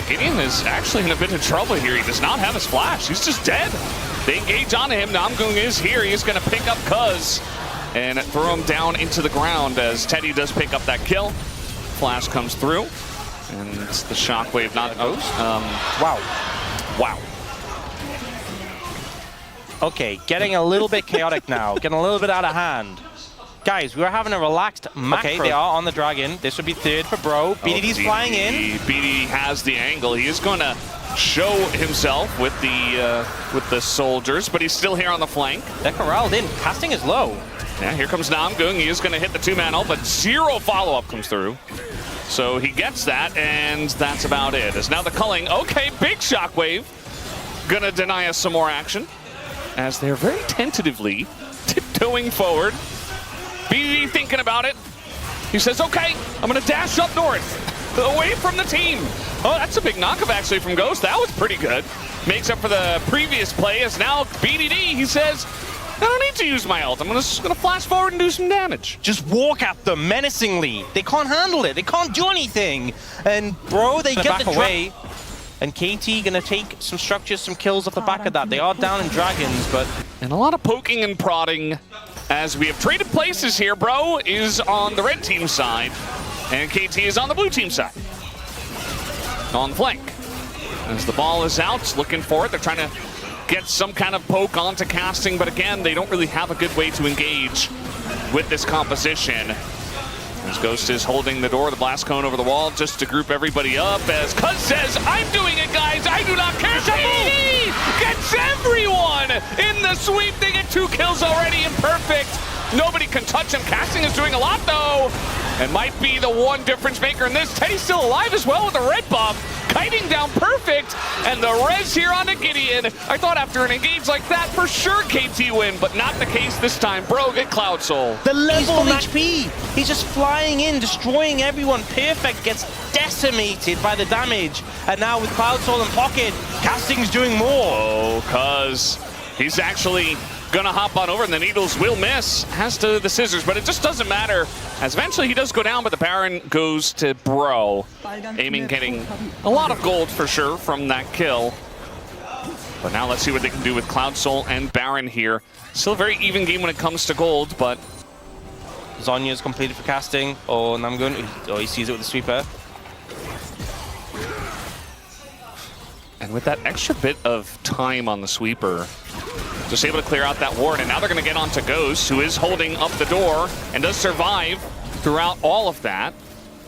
Gideon is actually in a bit of trouble here. He does not have his flash. He's just dead. They engage onto him. Namgoon is here. He's going to pick up Cuz and throw him down into the ground as Teddy does pick up that kill. Flash comes through. And it's the shockwave, not Ghost. Wow. Okay, getting a little bit chaotic now. Getting a little bit out of hand. Guys, we were having a relaxed macro. Okay, they are on the dragon. This would be third for Bro. BDD's flying in. BDD has the angle. He is going to show himself with the soldiers, but he's still here on the flank. They're corralled in. Casting is low. Yeah, here comes Namgoon. He is going to hit the two-man ult, but zero follow-up comes through. So he gets that, and that's about it. As now the culling. Okay, big shockwave. Gonna deny us some more action. As they're very tentatively tiptoeing forward. BDD thinking about it. He says, okay, I'm gonna dash up north, away from the team. Oh, that's a big knockup actually from Ghost. That was pretty good. Makes up for the previous play, as now BDD, he says, I don't need to use my ult. I'm just gonna flash forward and do some damage. Just walk at them menacingly. They can't handle it. They can't do anything. And Bro, they get the away. And KT gonna take some structures, some kills off the back of that. They are down in dragons, but... And a lot of poking and prodding as we have traded places here. Bro is on the red team side, and KT is on the blue team side. On flank. As the ball is out, looking for it. They're trying to get some kind of poke onto casting, but again, they don't really have a good way to engage with this composition. As Ghost is holding the door, the blast cone over the wall, just to group everybody up. As Cuz says, I'm doing it, guys. I do not care. BDD gets everyone in the sweep. They get 2 kills already, and Perfect. Nobody can touch him. Casting is doing a lot, though. And might be the one difference maker in this. Teddy's still alive as well with a red buff. Kiting down Perfect, and the res here on the Gideon. I thought after an engage like that, for sure KT win, but not the case this time. Bro, get Cloud Soul. The level of HP. He's just flying in, destroying everyone. Perfect gets decimated by the damage. And now with Cloud Soul in pocket, Casting's doing more. Oh, Cuz He's actually gonna hop on over, and the needles will miss. Has to the scissors, but it just doesn't matter, as eventually he does go down, but the Baron goes to Bro. Aiming getting a lot of gold for sure from that kill. But now let's see what they can do with Cloud Soul and Baron here. Still a very even game when it comes to gold, but Zhonya's completed for casting. Oh, Namgun. Oh, he sees it with the sweeper. and with that extra bit of time on the sweeper, just able to clear out that ward, and now they're going to get onto Ghost, who is holding up the door and does survive throughout all of that.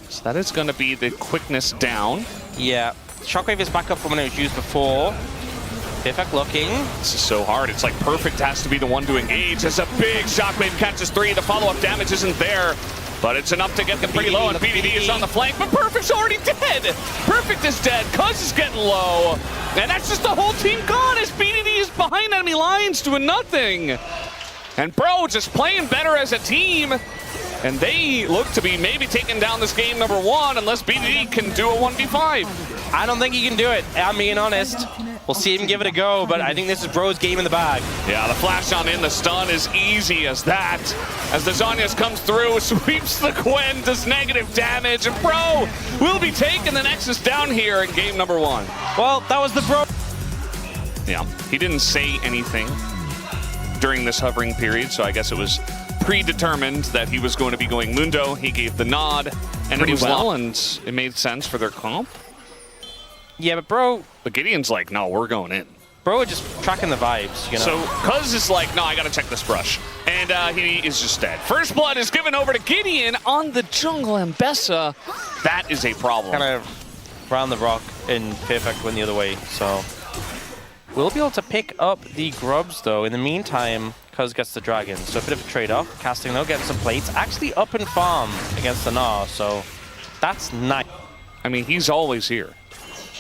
So that is going to be the quickness down. Yeah, Shockwave is back up from when it was used before. Perfect looking. This is so hard. It's like Perfect has to be the one to engage. As a big Shockwave catches 3. The follow-up damage isn't there, but it's enough to get them pretty low, and BDD is on the flank, but Perfect's already dead. Perfect is dead. Cuz is getting low, and that's just the whole team gone as BDD is behind enemy lines doing nothing. And Bro just playing better as a team, and they look to be maybe taking down this game number 1 unless BDD can do a 1v5. I don't think he can do it, I'm being honest. We'll see him give it a go, but I think this is Bro's game in the bag. Yeah, the flash on in, the stun is easy as that. As the Zhonya's comes through, sweeps the Gwen, does negative damage, and Bro will be taking the Nexus down here in game number 1. Well, that was the Bro. Yeah, he didn't say anything during this hovering period, so I guess it was predetermined that he was going to be going Mundo. He gave the nod, and it was well, and it made sense for their comp. Yeah, but Bro... But Gideon's like, no, we're going in. Bro just tracking the vibes, you know? So Cuz is like, no, I gotta check this brush. And he is just dead. First blood is given over to Gideon on the jungle Mbessa. That is a problem. Kind of round the rock and Perfect went the other way, so... We'll be able to pick up the grubs, though. In the meantime, Cuz gets the dragon. So a bit of a trade-off. Casting, though, getting some plates. Actually up in farm against the Gnar, so that's nice. I mean, he's always here.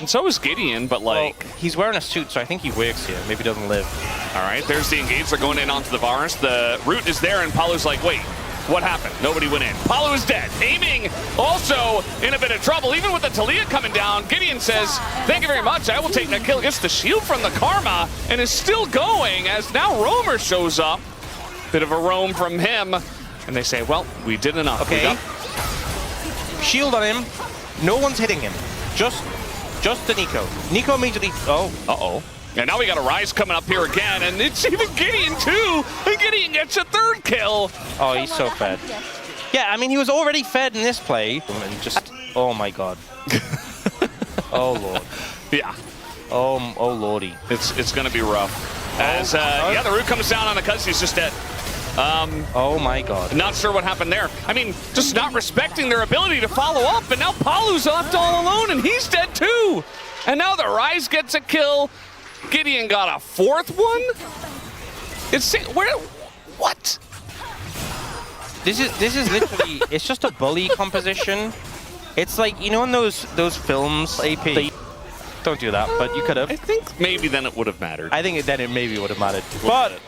And so is Gideon, but like... Well, he's wearing a suit, so I think he works here. Maybe doesn't live. All right, there's the engage. They're going in onto the Varus. The root is there, and Palu's like, wait, what happened? Nobody went in. Palu is dead. Aiming also in a bit of trouble. Even with the Talia coming down, Gideon says, thank you very much. I will take that kill. Gets the shield from the Karma and is still going as now Roamer shows up. Bit of a roam from him. And they say, well, we did enough. Okay. Shield on him. No one's hitting him. Just the Nico. Nico immediately... Oh. Uh-oh. And now we got a Rise coming up here again, and it's even Gideon too! And Gideon gets a 3rd kill! Oh, he's so fed. Yeah, I mean, he was already fed in this play. And just... Oh, my God. Oh, Lord. Yeah. Oh, Lordy. It's gonna be rough. As, yeah, the root comes down on the Cuz, he's just dead. Oh my God. Not sure what happened there. I mean, just not respecting their ability to follow up, and now Palu's left all alone, and he's dead too! And now the Rise gets a kill. Gideon got a 4th one? It's... Where... What? This is literally... It's just a bully composition. It's like, you know in those films, AP... Don't do that, but you could have. I think maybe then it would have mattered. I think then it maybe would have mattered. But...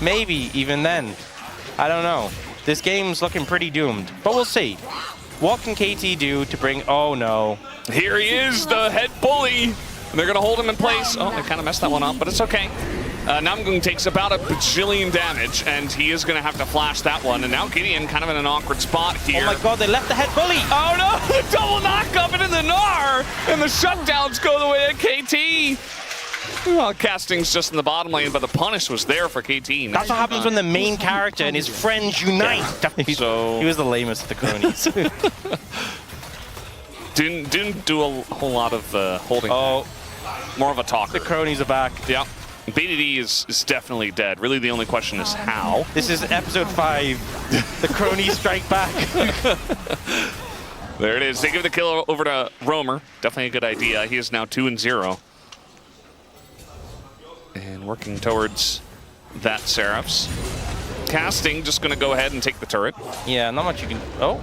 Maybe even then. I don't know. This game's looking pretty doomed. But we'll see. What can KT do to bring... Oh, no. Here he is, the head bully. And they're going to hold him in place. Oh, they kind of messed that one up, but it's okay. Namgung takes about a bajillion damage, and he is going to have to flash that one. And now Gideon kind of in an awkward spot here. Oh, my God, they left the head bully. Oh, no. The double knock up into the Gnar. And the shutdowns go the way of KT. Well, casting's just in the bottom lane, but the punish was there for KT. That's what happens when the main character and his friends unite. Yeah. So he was the lamest of the cronies. didn't do a whole lot of holding. Oh, more of a talker. The cronies are back. Yeah. BDD is definitely dead. Really, the only question is how. This is episode 5. The cronies strike back. There it is. They give the kill over to Roamer. Definitely a good idea. He is now 2-0. And working towards that Seraphs. Casting just going to go ahead and take the turret. Yeah, not much you can... Oh.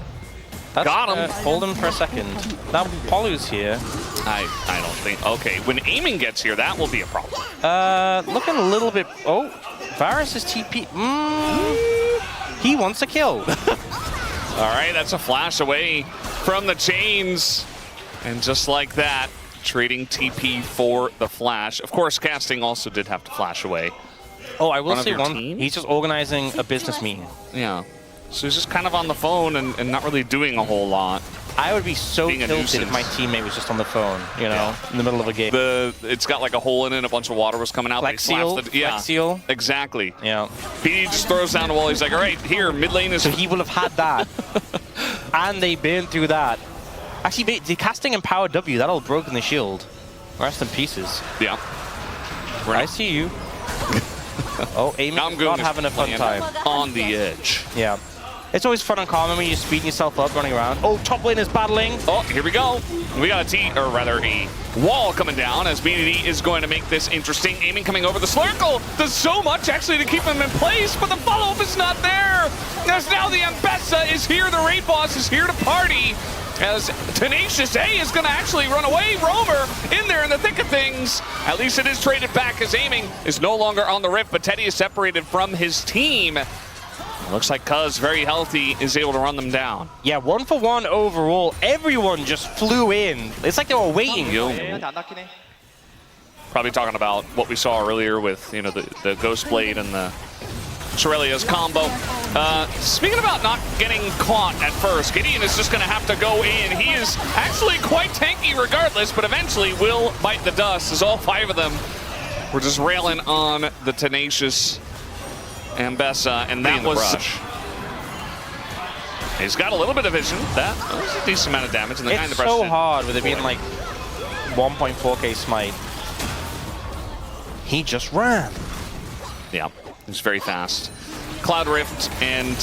That's, got him. Hold him for a second. Now Palu's here. I don't think... Okay, when aiming gets here, that will be a problem. Looking a little bit... Oh. Varus is TP... He wants a kill. All right, that's a flash away from the chains. And just like that, trading TP for the flash. Of course, casting also did have to flash away. Oh, I will One of say your one. team? He's just organizing a business meeting. Yeah. So he's just kind of on the phone and not really doing a whole lot. I would be so Being a tilted if my nuisance. teammate was just on the phone, you know, in the middle of a game. It's got like a hole in it, a bunch of water was coming out. Flex They seal? slapped the- yeah, Flex seal? exactly. Yeah. PD just throws down the wall. He's like, all right, here, mid lane is... So he will have had that. And they burned through that. Actually, the casting and power W, that'll have broken the shield. Rest in pieces. Yeah. I see you. Oh, Amy Now I'm not having a fun time. on the edge. Yeah. It's always fun and common when you're speeding yourself up, running around. Oh, top lane is battling. Oh, here we go. We got a wall coming down as BDD is going to make this interesting. Aiming coming over the circle. Does so much actually to keep him in place, but the follow-up is not there. As now the Ambessa is here, the raid boss is here to party. As Tenacious A is going to actually run away. Roamer in there in the thick of things. At least it is traded back as Aiming is no longer on the rift, but Teddy is separated from his team. Looks like Cuz, very healthy, is able to run them down. Yeah, 1-for-1 overall. Everyone just flew in. It's like they were waiting. Probably talking about what we saw earlier with, you know, the Ghost Blade and the Shirelia's combo. Speaking about not getting caught at first, Gideon is just going to have to go in. He is actually quite tanky regardless, but eventually will bite the dust as all 5 of them were just railing on the Tenacious Ambessa, and that was... He's got a little bit of vision. That was a decent amount of damage. And the guy in the It's brush so did- hard with it being like 1.4k smite. He just ran. Yeah, he's very fast. Cloud Rift and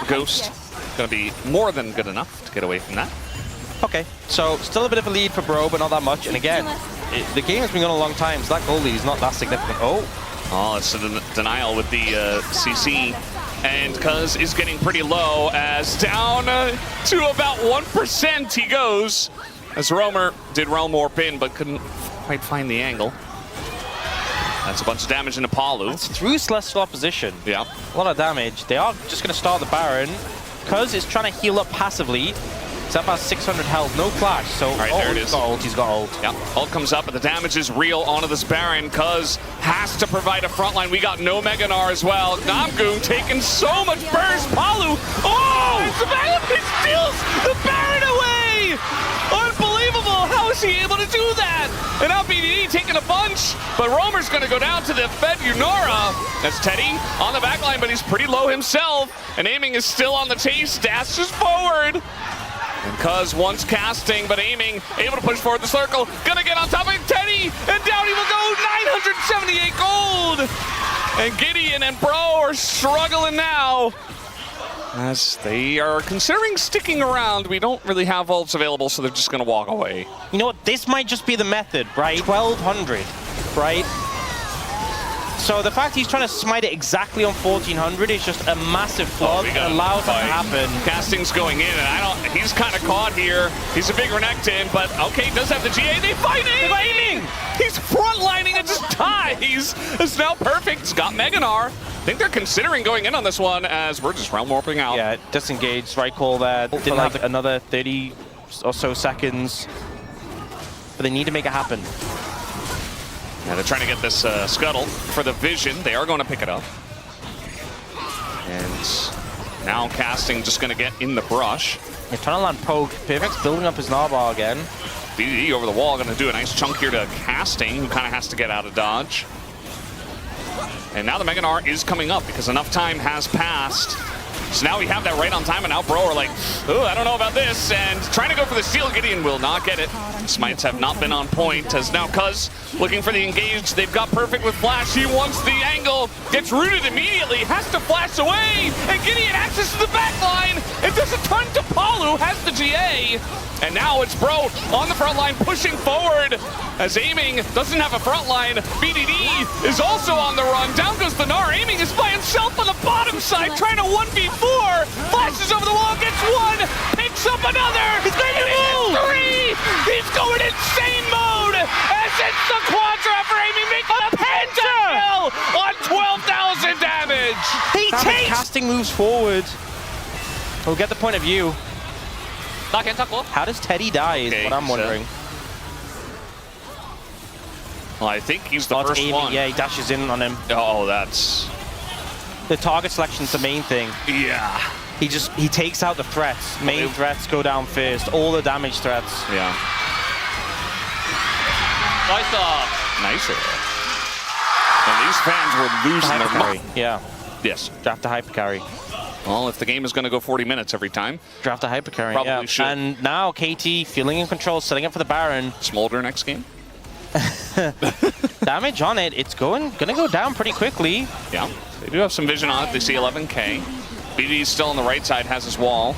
Ghost going to be more than good enough to get away from that. Okay, so still a bit of a lead for Bro, but not that much. And again, the game has been going a long time, so that goal lead is not that significant. Oh, it's a denial with the CC. And Cuz is getting pretty low as down to about 1% he goes. As Roamer did roam warp in, but couldn't quite find the angle. That's a bunch of damage into Palu. It's through Celestial Opposition. Yeah. A lot of damage. They are just going to start the Baron. Cuz is trying to heal up passively. It's up at 600 health, no flash. So, right, there it is. He's got ult. Yeah, ult comes up, but the damage is real onto this Baron. Cuz has to provide a front line. We got no Meganar as well. Namgoon taking so much burst. Palu, he steals the Baron away! Unbelievable! How is he able to do that? And now BDD taking a bunch, but Roamer's going to go down to the Fed Yunara. That's Teddy on the back line, but he's pretty low himself. And Aiming is still on the chase, dashes forward. And Cuz once casting, but Aiming, able to push forward the circle. Gonna get on top of Teddy, and down he will go, 978 gold! And Gideon and Bro are struggling now. As they are considering sticking around. We don't really have ults available, so they're just gonna walk away. You know what? This might just be the method, right? 1200, right? So the fact he's trying to smite it exactly on 1400 is just a massive flaw that allows that to happen. Casting's going in, and he's kind of caught here. He's a big Renekton, but okay, does have the GA. They fight Aiming! He's frontlining and just dies. It's now perfect. He's got Meganar. I think they're considering going in on this one as we're just realm warping out. Yeah, disengaged, right call there. Didn't have another 30 or so seconds. But they need to make it happen. Yeah, they're trying to get this scuttle for the vision. They are going to pick it up. And now casting just going to get in the brush. They're trying to land poke. Perfect's building up his Narbar again. BDD over the wall, going to do a nice chunk here to casting, who kind of has to get out of dodge. And now the Meganar is coming up because enough time has passed. So now we have that right on time, and now Bro are like, oh, I don't know about this, and trying to go for the steal. Gideon will not get it. Smites have not been on point, as now Cuz looking for the engage. They've got perfect with flash. He wants the angle, gets rooted immediately, has to flash away, and Gideon accesses the back line. It does a ton to Palu, has the GA. And now it's Bro on the front line pushing forward as Aiming doesn't have a front line. BDD is also on the run. Down goes the Gnar. Aiming is by himself on the bottom side trying to 1v4. Flashes over the wall, gets one, picks up another. He's going to move. 3. He's going insane mode as it's the Quadra for Aiming making a pentakill on 12,000 damage. He takes. Casting moves forward. We'll get the point of view. How does Teddy die is what I'm wondering. Well, I think he's the Oh, it's first aiming. one. Yeah, he dashes in on him. Oh, that's... The target selection's the main thing. Yeah. He takes out the threats. Main threats go down first. All the damage threats. Yeah. Nicer. And these fans were losing their mind. Yeah. Yes. Draft a hyper carry. Well, if the game is going to go 40 minutes every time. Draft a hyper carry. Probably should. And now KT feeling in control, setting up for the Baron. Smolder next game. Damage on it. It's gonna go down pretty quickly. Yeah. They do have some vision on it. They see 11K. BD's still on the right side, has his wall.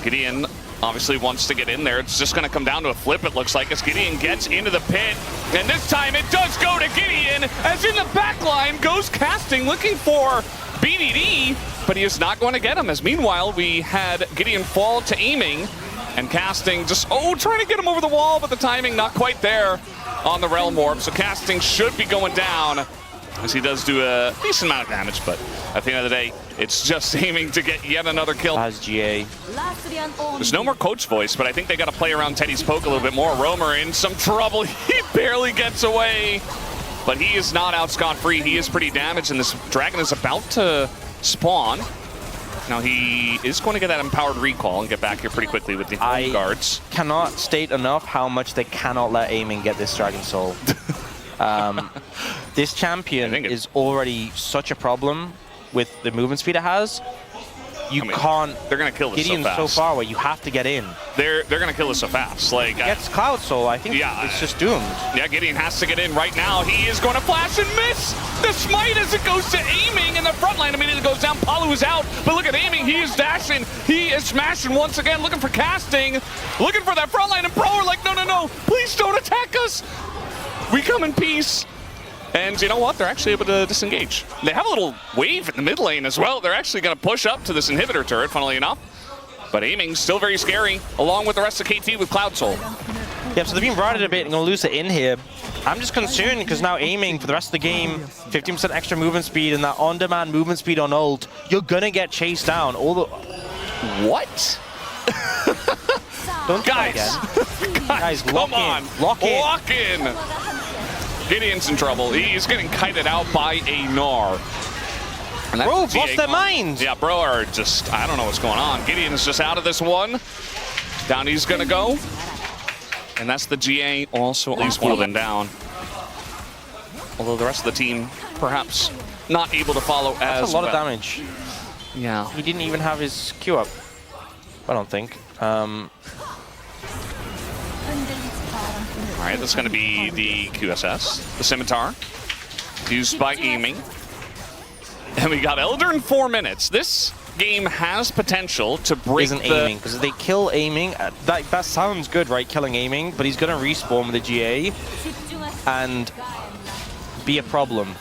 Gideon obviously wants to get in there. It's just going to come down to a flip, it looks like, as Gideon gets into the pit. And this time it does go to Gideon, as in the back line goes Casting, looking for BDD, but he is not going to get him, as meanwhile we had Gideon fall to aiming, and Casting just, trying to get him over the wall, but the timing not quite there on the Realm Orb. So Casting should be going down, as he does do a decent amount of damage, but at the end of the day, it's just aiming to get yet another kill. Has GA. There's no more coach voice, but I think they got to play around Teddy's poke a little bit more. Roamer in some trouble. He barely gets away, but he is not out scot-free. He is pretty damaged, and this dragon is about to spawn. Now he is going to get that empowered recall and get back here pretty quickly with the home guards. Cannot state enough how much they cannot let aiming get this Dragon Soul. This champion is already such a problem with the movement speed it has. Can't. They're gonna kill this Gideon's so fast. so far away. You have to get in. They're gonna kill this so fast. Like gets Cloud Soul. I think it's just doomed. Yeah, Gideon has to get in right now. He is going to flash and miss the smite as it goes to aiming, and the front line immediately goes down. Palu is out, but look at aiming. He is dashing. He is smashing once again, looking for Casting, looking for that front line, and Pro are like, no, please don't attack us. We come in peace. And you know what? They're actually able to disengage. They have a little wave in the mid lane as well. They're actually going to push up to this inhibitor turret, funnily enough. But aiming still very scary, along with the rest of KT with Cloud Soul. Yeah, so they've been routed a bit and going to lose it in here. I'm just concerned because now aiming for the rest of the game, 15% extra movement speed and that on-demand movement speed on ult, you're going to get chased down. What? Don't guys, lock on. Lock in. Gideon's in trouble. He's getting kited out by a Gnar. Bro, lost their minds. Yeah, bro are just, I don't know what's going on. Gideon's just out of this one. Down he's gonna go. And that's the GA, also at least one of them down. Although the rest of the team, perhaps not able to follow as well. That's a lot of damage. Yeah. He didn't even have his Q up, I don't think. All right, that's going to be the QSS, the Scimitar, used by aiming. And we got Elder in 4 minutes. This game has potential to break aiming, because if they kill aiming, that sounds good, right, killing aiming, but he's going to respawn with the GA and be a problem.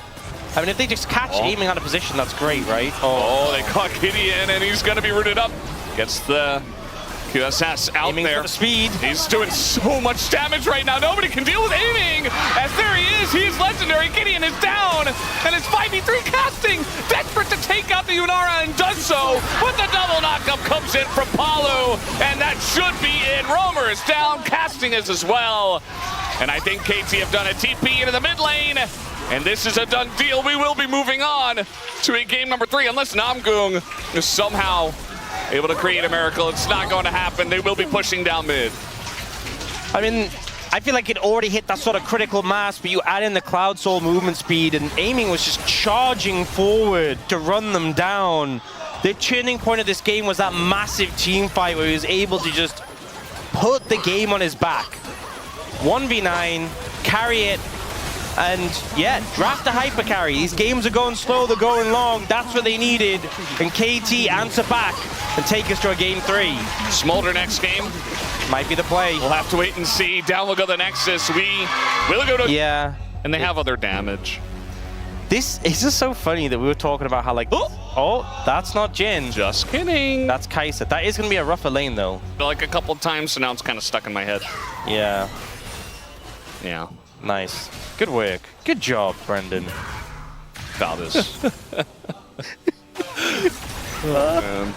I mean, if they just catch aiming out of position, that's great, right? Oh, they caught Gideon, and he's going to be rooted up. Gets the QSS out aiming there. For the speed. He's doing so much damage right now. Nobody can deal with aiming. As there he is. He is legendary. Gideon is down. And it's 5v3 Casting. Desperate to take out the Unara and does so. But the double knockup comes in from Palu. And that should be it. Roamer is down. Casting is as well. And I think KT have done a TP into the mid lane. And this is a done deal. We will be moving on to a game number 3. Unless Namgung is somehow able to create a miracle. It's not going to happen. They will be pushing down mid. I mean, I feel like it already hit that sort of critical mass, but you add in the Cloud Soul movement speed, and aiming was just charging forward to run them down. The turning point of this game was that massive team fight where he was able to just put the game on his back. 1v9, carry it, and yeah, draft a hyper carry. These games are going slow, they're going long. That's what they needed. And KT answer back and take us to a game 3. Smolder next game. Might be the play. We'll have to wait and see. Down will go the Nexus. We will go to... Yeah. And they have other damage. This is just so funny that we were talking about how, like, oh, that's not Jin. Just kidding. That's Kai'Sa. That is going to be a rougher lane, though. Like a couple times, so now it's kind of stuck in my head. Yeah. Yeah. Nice. Good work. Good job, Brendan. Got this. Oh, man.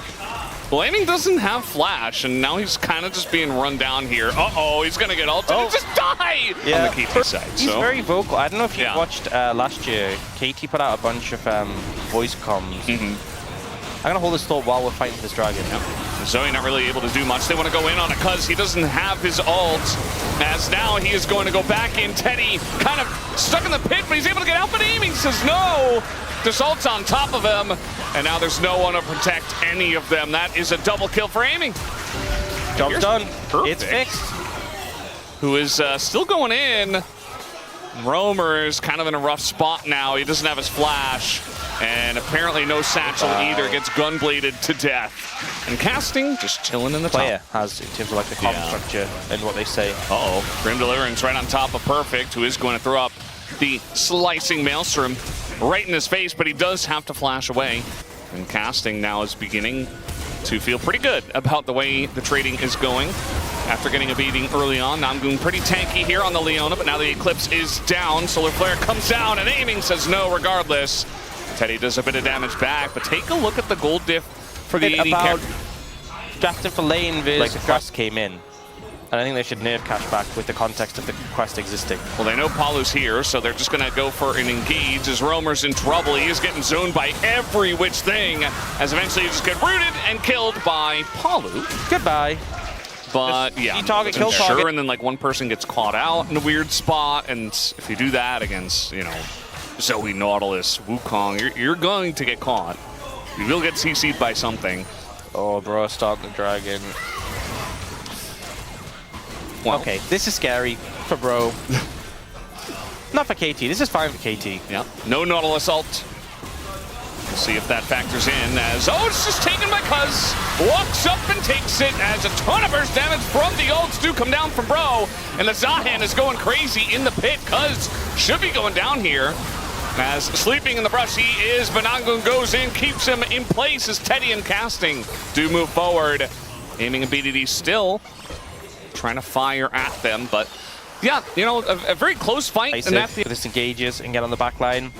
Blaming doesn't have flash, and now he's kind of just being run down here. Uh-oh, he's going to get ulted and just die on the KT side. He's very vocal. I don't know if you watched last year. KT put out a bunch of voice comms. I'm going to hold this thought while we're fighting this dragon. Zoe not really able to do much. They want to go in on it because he doesn't have his ult. As now he is going to go back in. Teddy kind of stuck in the pit, but he's able to get out, but aiming says no. There's ults on top of him, and now there's no one to protect any of them. That is a double kill for aiming. Job's done. Perfect. It's fixed. Who is still going in. Roamer is kind of in a rough spot now. He doesn't have his flash. And apparently no satchel either. Gets gunbladed to death. And Casting just chilling in the Player top. has, in terms of like the comp structure and what they say. Uh-oh. Grim Deliverance right on top of Perfect, who is going to throw up the slicing Maelstrom right in his face, but he does have to flash away. And Casting now is beginning to feel pretty good about the way the trading is going. After getting a beating early on, Namgoon pretty tanky here on the Leona, but now the Eclipse is down. Solar Flare comes down, and aiming says no regardless. Teddy does a bit of damage back, but take a look at the gold diff for the AD carry. Drafted for lane viz. Like the quest came in. And I think they should nerf cashback with the context of the quest existing. Well, they know Palu's here, so they're just going to go for an engage as Roamer's in trouble. He is getting zoned by every which thing, as eventually you just get rooted and killed by Palu. Goodbye. But yeah, target, kill target. And then like one person gets caught out in a weird spot, and if you do that against, you know, Zoe, Nautilus, Wukong, you're going to get caught. You will get CC'd by something. Oh, bro, start the dragon. Well, okay, this is scary for bro. Not for KT. This is fine for KT. Yeah, no Nautilus ult. We'll see if that factors in as, oh, it's just taken by Cuz. Walks up and takes it as a ton of burst damage from the ults do come down from bro. And the Zahan is going crazy in the pit. Cuz should be going down here. As sleeping in the brush he is, but Namgoon goes in, keeps him in place as Teddy and Casting do move forward. Aiming and BDD still trying to fire at them, but yeah, you know, a very close fight. And that's this engages and get on the back line.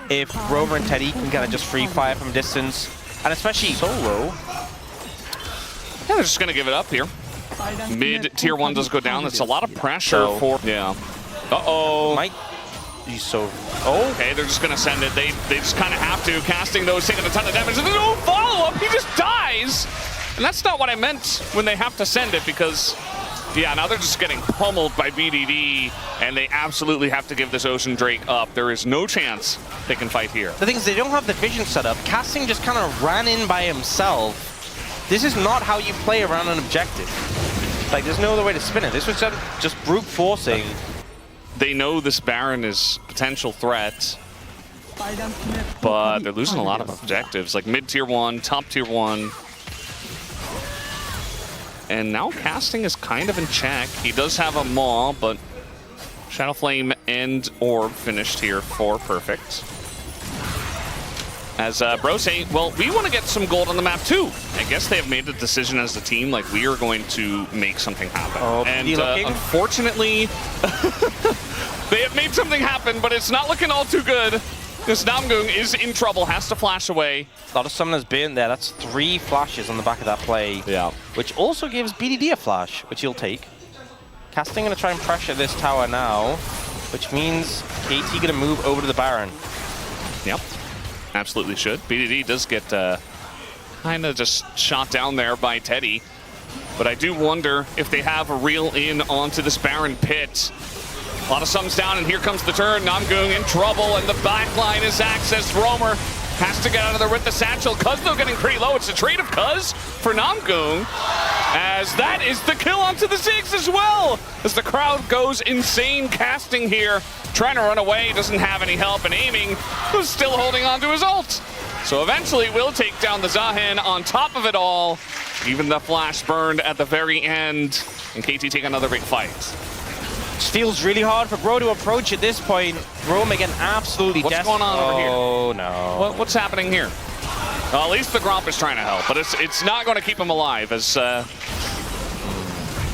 If Roamer and Teddy can kind of just free fire from distance, and especially solo. Yeah, they're just going to give it up here. Mid tier 1 does go down. That's a lot of pressure for... Yeah. Uh-oh. Mike. He's so... Oh. Okay, they're just going to send it. They just kind of have to. Casting those, taking a ton of damage. And there's no follow-up. He just dies. And that's not what I meant when they have to send it, because... Yeah, now they're just getting pummeled by BDD, and they absolutely have to give this Ocean Drake up. There is no chance they can fight here. The thing is, they don't have the vision set up. Casting just kind of ran in by himself. This is not how you play around an objective. Like, there's no other way to spin it. This was just brute forcing. They know this Baron is a potential threat, but they're losing a lot of objectives, like mid-tier 1, top-tier 1. And now Casting is kind of in check. He does have a Maw, but Shadow Flame and Orb finished here for Perfect. As Bro say, well, we want to get some gold on the map too. I guess they have made the decision as a team, like, we are going to make something happen. Oh, and unfortunately, they have made something happen, but it's not looking all too good. This Namgoon is in trouble, has to flash away. A lot of summoners been there. That's 3 flashes on the back of that play. Yeah. Which also gives BDD a flash, which he'll take. Casting going to try and pressure this tower now, which means KT going to move over to the Baron. Yep. Absolutely should. BDD does get kind of just shot down there by Teddy. But I do wonder if they have a reel in onto this Baron pit. A lot of sums down, and here comes the turn. Namgoon in trouble, and the backline is accessed. Roamer has to get out of there with the satchel. Cuz, though, getting pretty low. It's a trade of Cuz for Namgoon, as that is the kill onto the Ziggs as well. As the crowd goes insane. Casting here, trying to run away, doesn't have any help, and aiming, who's still holding on to his ult. So eventually will take down the Zahan on top of it all. Even the flash burned at the very end, and KT take another big fight. It feels really hard for Bro to approach at this point. Roamer again absolutely desperate. What's going on over here? Oh, no. What's happening here? Well, at least the Gromp is trying to help, but it's not going to keep him alive, as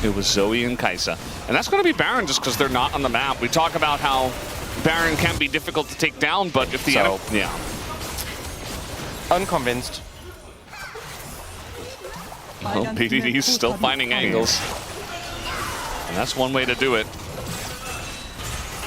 it was Zoe and Kaisa. And that's going to be Baron just because they're not on the map. We talk about how Baron can be difficult to take down, but if the yeah. Unconvinced. Well, BDD's still finding angles. And that's one way to do it.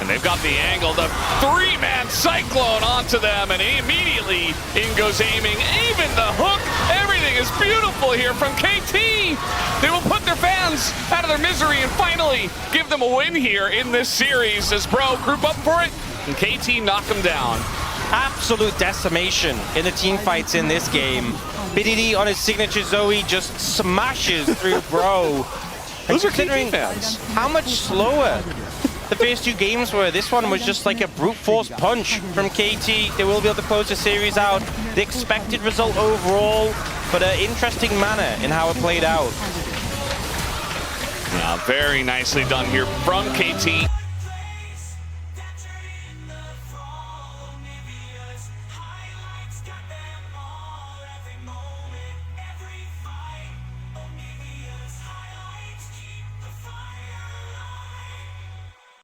And they've got the angle, the three-man cyclone onto them, and immediately in goes aiming. Even the hook, everything is beautiful here from KT. They will put their fans out of their misery and finally give them a win here in this series as Bro group up for it, and KT knock them down. Absolute decimation in the team fights in this game. BDD on his signature Zoe just smashes through Bro. Those are considering KT fans. how much slower the first two games were. This one was just like a brute force punch from KT. They will be able to close the series out. The expected result overall, but an interesting manner in how it played out. Yeah, very nicely done here from KT.